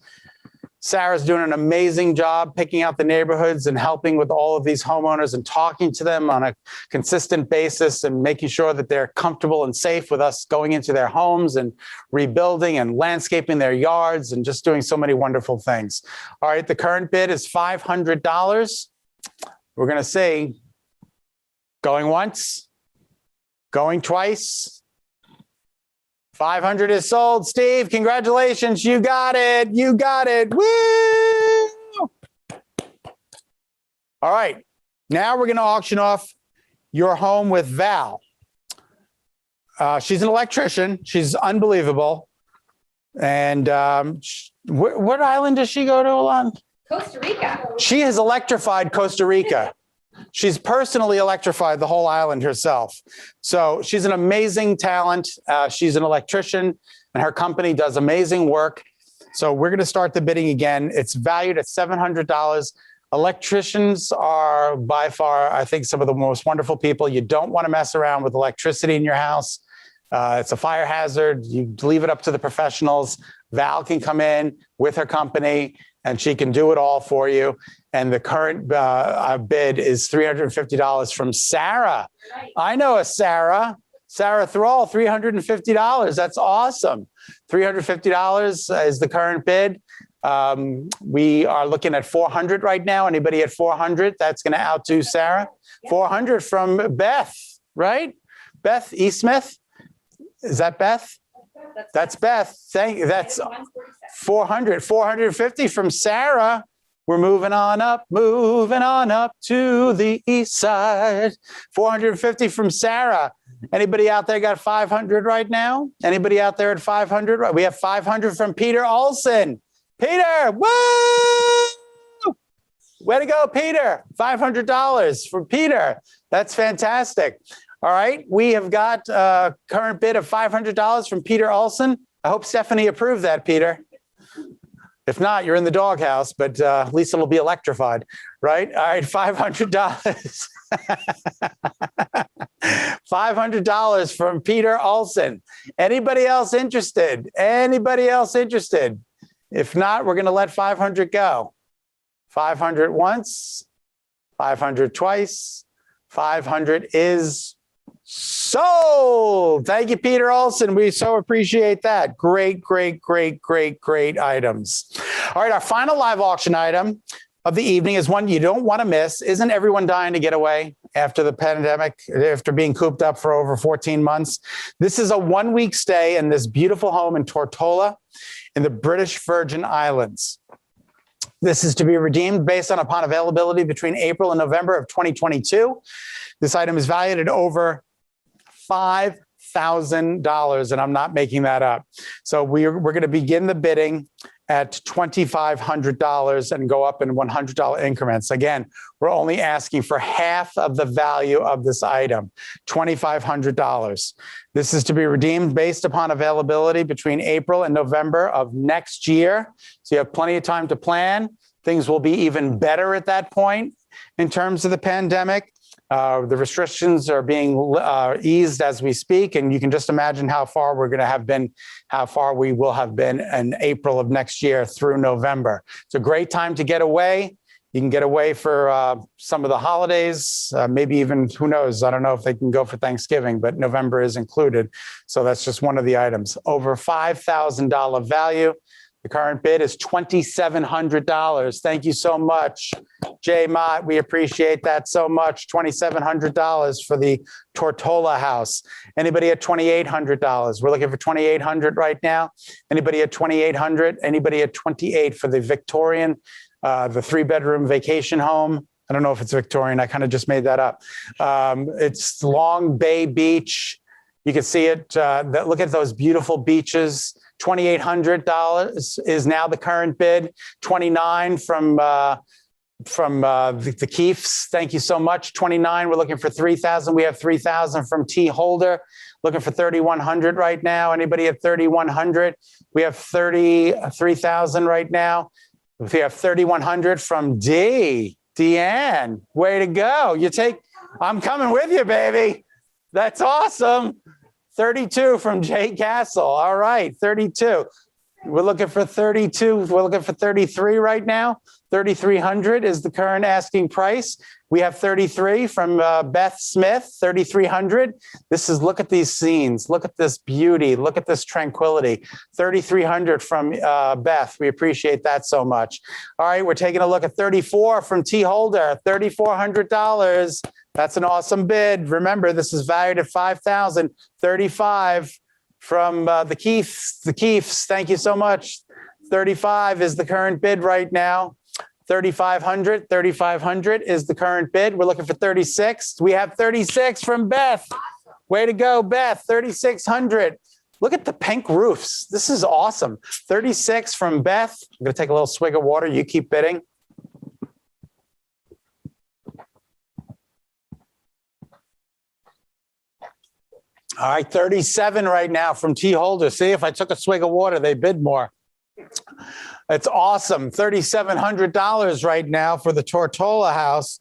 Sarah's doing an amazing job picking out the neighborhoods and helping with all of these homeowners and talking to them on a consistent basis and making sure that they're comfortable and safe with us going into their homes and rebuilding and landscaping their yards and just doing so many wonderful things. All right, the current bid is $500. We're going to say going once, going twice. 500 is sold. Steve, congratulations. You got it. You got it. Woo! All right. Now we're going to auction off your home with Val. She's an electrician. She's unbelievable. And what island does she go to, Alon? Costa Rica. She has electrified Costa Rica. She's personally electrified the whole island herself. So she's an amazing talent. She's an electrician, and her company does amazing work. So we're going to start the bidding again. It's valued at $700. Electricians are by far, I think, some of the most wonderful people. You don't want to mess around with electricity in your house. It's a fire hazard. You leave it up to the professionals. Val can come in with her company, and she can do it all for you. And the current bid is $350 from Sarah. Right. I know a Sarah Thrall, $350. That's awesome. $350 is the current bid. We are looking at 400 right now. Anybody at 400? That's going to outdo Sarah. 400 from Beth, right? Beth E. Smith. Is that Beth? That's Beth. Thank you. That's 400. 450 from Sarah. We're moving on up to the east side. 450 from Sarah. Anybody out there got 500 right now? Anybody out there at 500? We have 500 from Peter Olson. Peter, woo! Way to go, Peter. $500 from Peter. That's fantastic. All right, we have got a current bid of $500 from Peter Olson. I hope Stephanie approved that, Peter. If not, you're in the doghouse, but at least it'll be electrified, right? All right, $500. $500 from Peter Olson. Anybody else interested? Anybody else interested? If not, we're going to let 500 go. 500 once, 500 twice, 500 is sold. Thank you, Peter Olson. We so appreciate that. Great, great, great, great, great items. All right, our final live auction item of the evening is one you don't want to miss. Isn't everyone dying to get away after the pandemic, after being cooped up for over 14 months? This is a 1-week stay in this beautiful home in Tortola in the British Virgin Islands. This is to be redeemed based upon availability between April and November of 2022. This item is valued at over $5,000, and I'm not making that up. So we're going to begin the bidding at $2,500 and go up in $100 increments. Again, we're only asking for half of the value of this item, $2,500. This is to be redeemed based upon availability between April and November of next year. So you have plenty of time to plan. Things will be even better at that point in terms of the pandemic. The restrictions are being eased as we speak, and you can just imagine how far we will have been in April of next year through November. It's a great time to get away. You can get away for some of the holidays, maybe even, who knows? I don't know if they can go for Thanksgiving, but November is included. So that's just one of the items. Over $5,000 value. The current bid is $2,700. Thank you so much, Jay Mott. We appreciate that so much. $2,700 for the Tortola house. Anybody at $2,800? We're looking for $2,800 right now. Anybody at $2,800? Anybody at $2,800 for the Victorian? The 3-bedroom vacation home. I don't know if it's Victorian. I kind of just made that up. It's Long Bay Beach. You can see it. Look at those beautiful beaches. $2,800 is now the current bid. $2,900 from the Keefs. Thank you so much. $2,900. We're looking for $3,000. We have $3,000 from T. Holder. Looking for $3,100 right now. Anybody at $3,100? We have $33,000 right now. We have $3,100 from Deanne. Way to go. I'm coming with you, baby. That's awesome. 32 from Jay Castle. All right, 32. We're looking for 32. We're looking for 33 right now. 3,300 is the current asking price. We have 33 from Beth Smith, 3,300. Look at these scenes. Look at this beauty. Look at this tranquility. 3,300 from Beth. We appreciate that so much. All right, we're taking a look at 34 from T. Holder, $3,400. That's an awesome bid. Remember, this is valued at $5,000. 35 from the Keefs. Thank you so much. 35 is the current bid right now. 3,500. 3,500 is the current bid. We're looking for 36. We have 36 from Beth. Way to go, Beth. 3,600. Look at the pink roofs. This is awesome. 36 from Beth. I'm going to take a little swig of water. You keep bidding. All right, 37 right now from T. Holder. See, if I took a swig of water, they bid more. It's awesome. $3,700 right now for the Tortola house.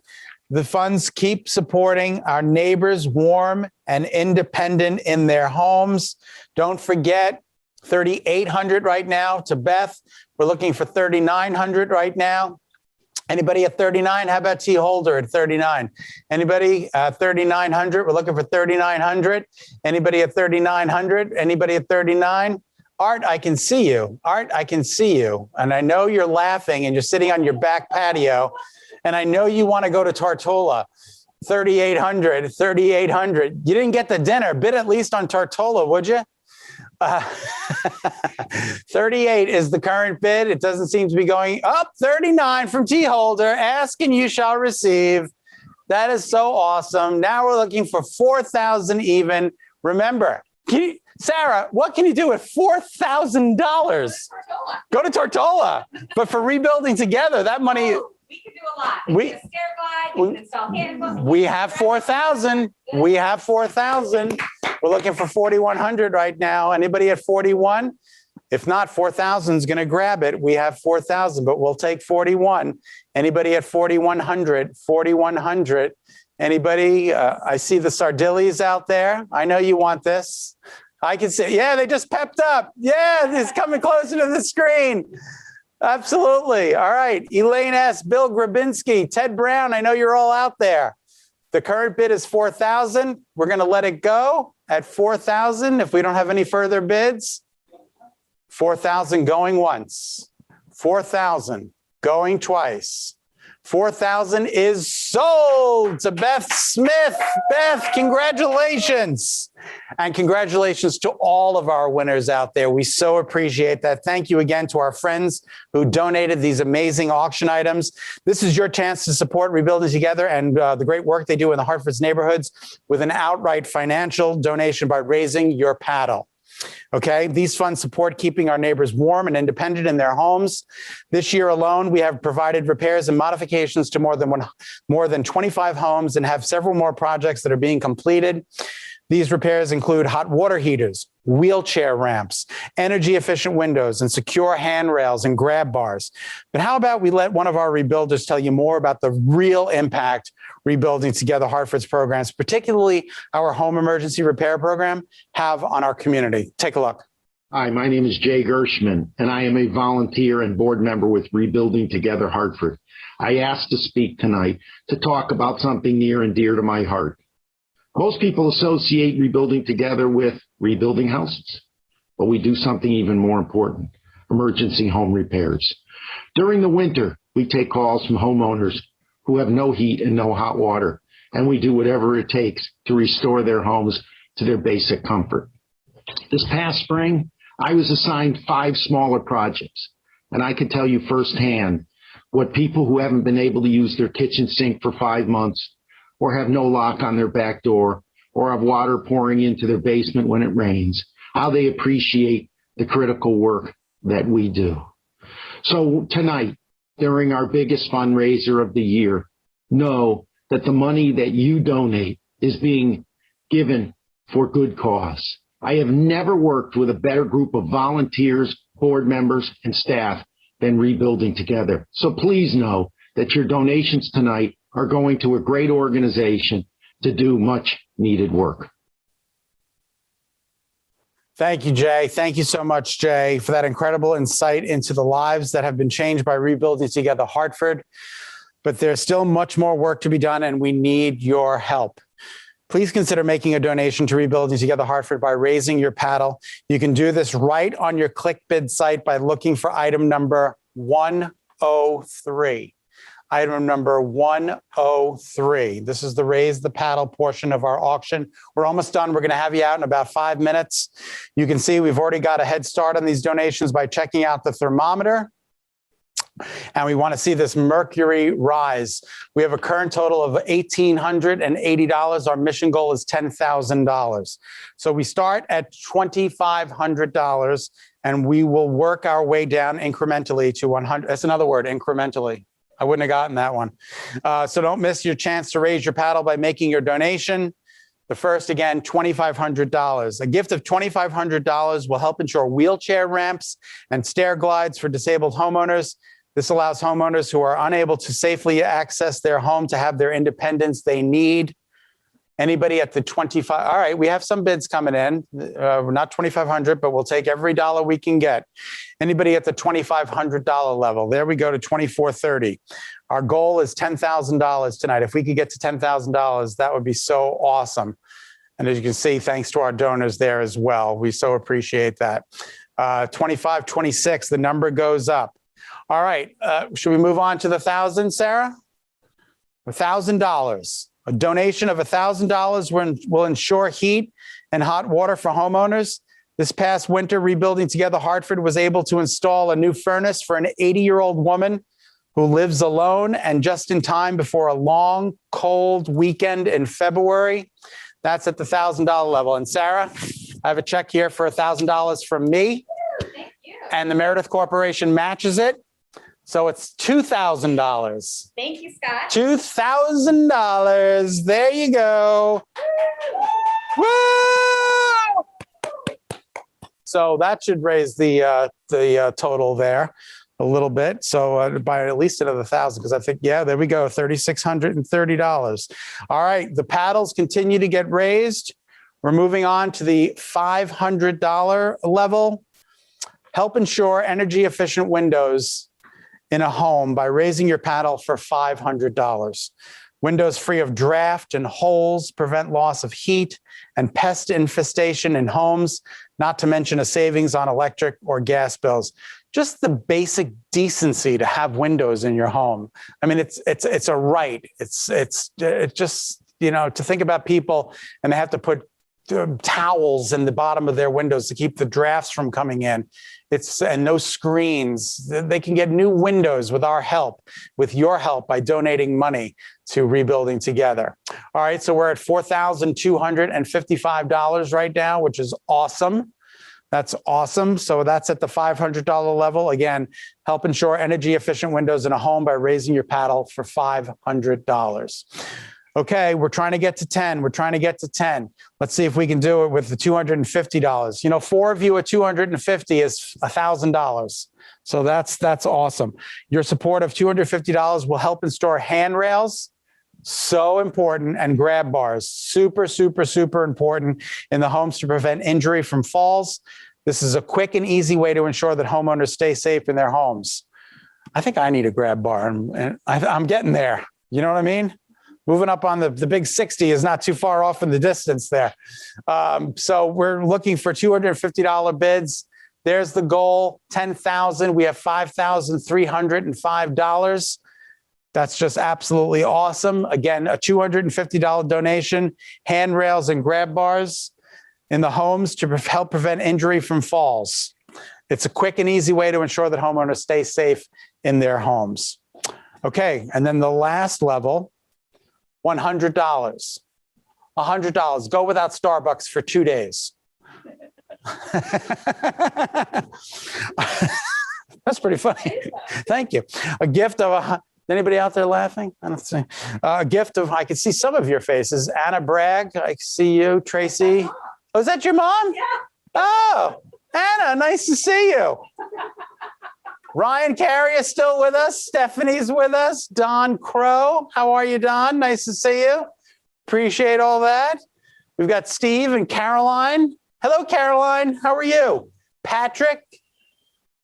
The funds keep supporting our neighbors, warm and independent in their homes. Don't forget, $3,800 right now to Beth. We're looking for $3,900 right now. Anybody at 39? How about T. Holder at 39? Anybody at 3,900? We're looking for 3,900. Anybody at 3,900? Anybody at 39? Art, I can see you. Art, I can see you. And I know you're laughing and you're sitting on your back patio. And I know you want to go to Tortola. 3,800, 3,800. You didn't get the dinner. Bid at least on Tortola, would you? 38 is the current bid. It doesn't seem to be going up. 39 from T. Holder. Ask and you shall receive. That is so awesome. Now we're looking for 4,000 even. Remember, Sarah, what can you do with $4,000? Go to Tortola. But for rebuilding together, that money. We can do a lot. We can stair glide, we can install handbooks. We have 4,000. We have 4,000. We're looking for 4,100 right now. Anybody at 41? If not, 4,000 is going to grab it. We have 4,000, but we'll take 41. Anybody at 4,100? 4,100. Anybody? I see the Sardillis out there. I know you want this. I can see. Yeah, they just pepped up. Yeah, it's coming closer to the screen. Absolutely. All right. Elaine S., Bill Grabinski, Ted Brown. I know you're all out there. The current bid is 4,000. We're going to let it go at 4,000 if we don't have any further bids. 4,000 going once. 4,000 going twice. 4,000 is sold to Beth Smith. Beth, congratulations. And congratulations to all of our winners out there. We so appreciate that. Thank you again to our friends who donated these amazing auction items. This is your chance to support Rebuilding Together and the great work they do in the Hartford's neighborhoods with an outright financial donation by raising your paddle. Okay, these funds support keeping our neighbors warm and independent in their homes. This year alone, we have provided repairs and modifications to more than 25 homes and have several more projects that are being completed. These repairs include hot water heaters, wheelchair ramps, energy efficient windows, and secure handrails and grab bars. But how about we let one of our rebuilders tell you more about the real impact Rebuilding Together Hartford's programs, particularly our home emergency repair program, have on our community. Take a look. Hi, my name is Jay Gershman, and I am a volunteer and board member with Rebuilding Together Hartford. I asked to speak tonight to talk about something near and dear to my heart. Most people associate rebuilding together with rebuilding houses, but we do something even more important, emergency home repairs. During the winter, we take calls from homeowners who have no heat and no hot water, and we do whatever it takes to restore their homes to their basic comfort. This past spring, I was assigned 5 smaller projects, and I can tell you firsthand what people who haven't been able to use their kitchen sink for 5 months, or have no lock on their back door, or have water pouring into their basement when it rains, how they appreciate the critical work that we do. So tonight, during our biggest fundraiser of the year, know that the money that you donate is being given for good cause. I have never worked with a better group of volunteers, board members, and staff than Rebuilding Together. So please know that your donations tonight are going to a great organization to do much needed work. Thank you, Jay. Thank you so much, Jay, for that incredible insight into the lives that have been changed by Rebuilding Together Hartford. But there's still much more work to be done, and we need your help. Please consider making a donation to Rebuilding Together Hartford by raising your paddle. You can do this right on your ClickBid site by looking for item number 103. Item number 103. This is the raise the paddle portion of our auction. We're almost done. We're going to have you out in about 5 minutes. You can see we've already got a head start on these donations by checking out the thermometer. And we want to see this mercury rise. We have a current total of $1,880. Our mission goal is $10,000. So we start at $2,500 and we will work our way down incrementally to 100. That's another word, incrementally. I wouldn't have gotten that one. So don't miss your chance to raise your paddle by making your donation. The first, again, $2,500. A gift of $2,500 will help ensure wheelchair ramps and stair glides for disabled homeowners. This allows homeowners who are unable to safely access their home to have their independence they need. Anybody at the 25, all right, we have some bids coming in. We're not 2,500, but we'll take every dollar we can get. Anybody at the $2,500 level, there we go to 2,430. Our goal is $10,000 tonight. If we could get to $10,000, that would be so awesome. And as you can see, thanks to our donors there as well. We so appreciate that. 25, 26, the number goes up. All right, should we move on to the 1,000, Sarah? $1,000. A donation of $1,000 will ensure heat and hot water for homeowners. This past winter, Rebuilding Together Hartford was able to install a new furnace for an 80-year-old woman who lives alone and just in time before a long, cold weekend in February. That's at the $1,000 level. And Sarah, I have a check here for $1,000 from me. Thank you. And the Meredith Corporation matches it. So it's $2,000. Thank you, Scott. $2,000. There you go. Woo! So that should raise the total there a little bit. So by at least another 1,000, because I think, yeah, there we go, $3,630. All right, the paddles continue to get raised. We're moving on to the $500 level. Help ensure energy efficient windows in a home by raising your paddle for $500. Windows free of draft and holes prevent loss of heat and pest infestation in homes, not to mention a savings on electric or gas bills. Just the basic decency to have windows in your home. I mean, it's a right. It's just, you know, to think about people and they have to put towels in the bottom of their windows to keep the drafts from coming in. And no screens. They can get new windows with our help, with your help by donating money to Rebuilding Together. All right, so we're at $4,255 right now, which is awesome. That's awesome. So that's at the $500 level. Again, help ensure energy efficient windows in a home by raising your paddle for $500. Okay, we're trying to get to 10. We're trying to get to 10. Let's see if we can do it with the $250. You know, 4 of you at $250 is $1,000. So that's awesome. Your support of $250 will help install handrails. So important. And grab bars. Super, super, super important in the homes to prevent injury from falls. This is a quick and easy way to ensure that homeowners stay safe in their homes. I think I need a grab bar, and I'm getting there. You know what I mean? Moving up on the big 60 is not too far off in the distance there. So we're looking for $250 bids. There's the goal, 10,000. We have $5,305. That's just absolutely awesome. Again, a $250 donation, handrails and grab bars in the homes to help prevent injury from falls. It's a quick and easy way to ensure that homeowners stay safe in their homes. Okay, and then the last level, $100. $100. Go without Starbucks for 2 days. That's pretty funny. Thank you. A gift of anybody out there laughing? I don't see. A gift of, I can see some of your faces. Anna Bragg, I see you. Tracy. Oh, is that your mom? Yeah. Oh, Anna, nice to see you. Ryan Carey is still with us. Stephanie's with us. Don Crow. How are you, Don? Nice to see you. Appreciate all that. We've got Steve and Caroline. Hello, Caroline. How are you? Patrick.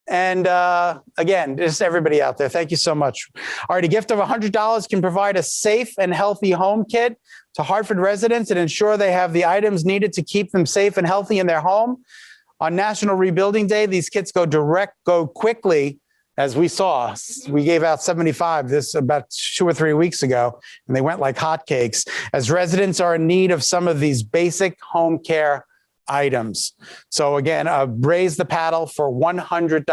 And again, just everybody out there, thank you so much. All right, a gift of $100 can provide a safe and healthy home kit to Hartford residents and ensure they have the items needed to keep them safe and healthy in their home. On National Rebuilding Day, these kits go quickly, as we saw. We gave out 75 this about 2 or 3 weeks ago, and they went like hotcakes, as residents are in need of some of these basic home care items. So again, raise the paddle for $100,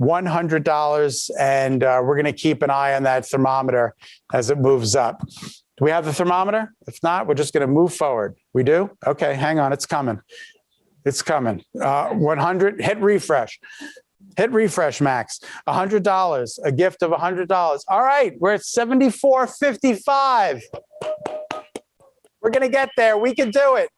$100, and we're going to keep an eye on that thermometer as it moves up. Do we have the thermometer? If not, we're just going to move forward. We do? Okay, hang on. It's coming. It's coming. 100, hit refresh. Hit refresh, Max. $100, a gift of $100. All right, we're at $74.55. We're going to get there. We can do it.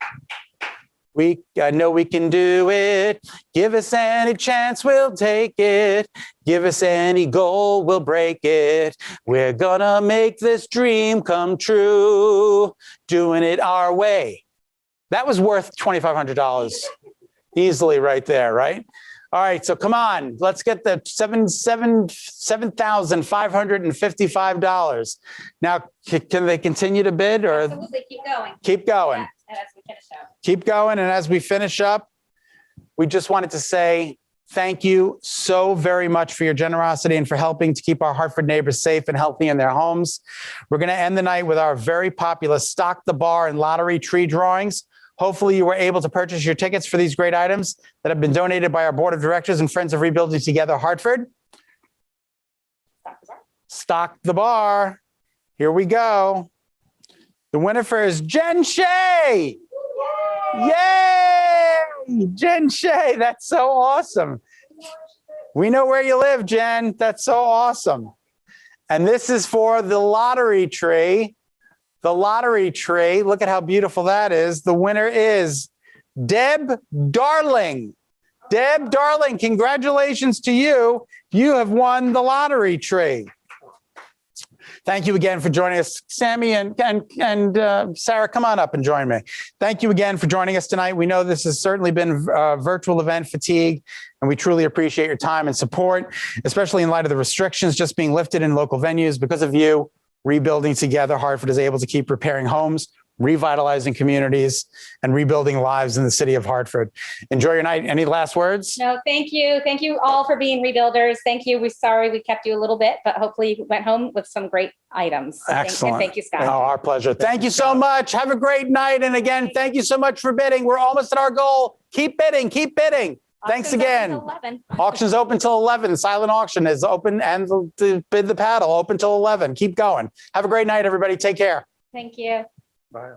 I know we can do it. Give us any chance, we'll take it. Give us any goal, we'll break it. We're gonna make this dream come true. Doing it our way. That was worth $2,500 easily right there, right? All right, so come on, let's get the $7,555. Now, can they continue to bid or? Absolutely, keep going. Keep going. Yeah, and as we finish up. Keep going, and as we finish up, we just wanted to say thank you so very much for your generosity and for helping to keep our Hartford neighbors safe and healthy in their homes. We're going to end the night with our very popular Stock the Bar and Lottery Tree drawings. Hopefully you were able to purchase your tickets for these great items that have been donated by our board of directors and Friends of Rebuilding Together Hartford. Stock the Bar. Here we go. The winner is Jen Shea. Yay! Jen Shea, that's so awesome. We know where you live, Jen. That's so awesome. And this is for the lottery tree. The lottery tree, look at how beautiful that is. The winner is Deb Darling. Deb Darling, congratulations to you. You have won the lottery tree. Thank you again for joining us. Sammy and Sarah, come on up and join me. Thank you again for joining us tonight. We know this has certainly been virtual event fatigue, and we truly appreciate your time and support, especially in light of the restrictions just being lifted in local venues. Because of you, Rebuilding Together Hartford is able to keep repairing homes, revitalizing communities, and rebuilding lives in the city of Hartford. Enjoy your night. Any last words? No, thank you. Thank you all for being rebuilders. Thank you. We're sorry we kept you a little bit, but hopefully you went home with some great items. So Excellent. Thank you, Scott. Oh, our pleasure. Thank you so much. Have a great night. And again, thank you so much for bidding. We're almost at our goal. Keep bidding. Keep bidding. Thanks again. Auction's open till 11. Silent auction is open, and the bid the paddle open till 11. Keep going. Have a great night, everybody. Take care. Thank you. Bye.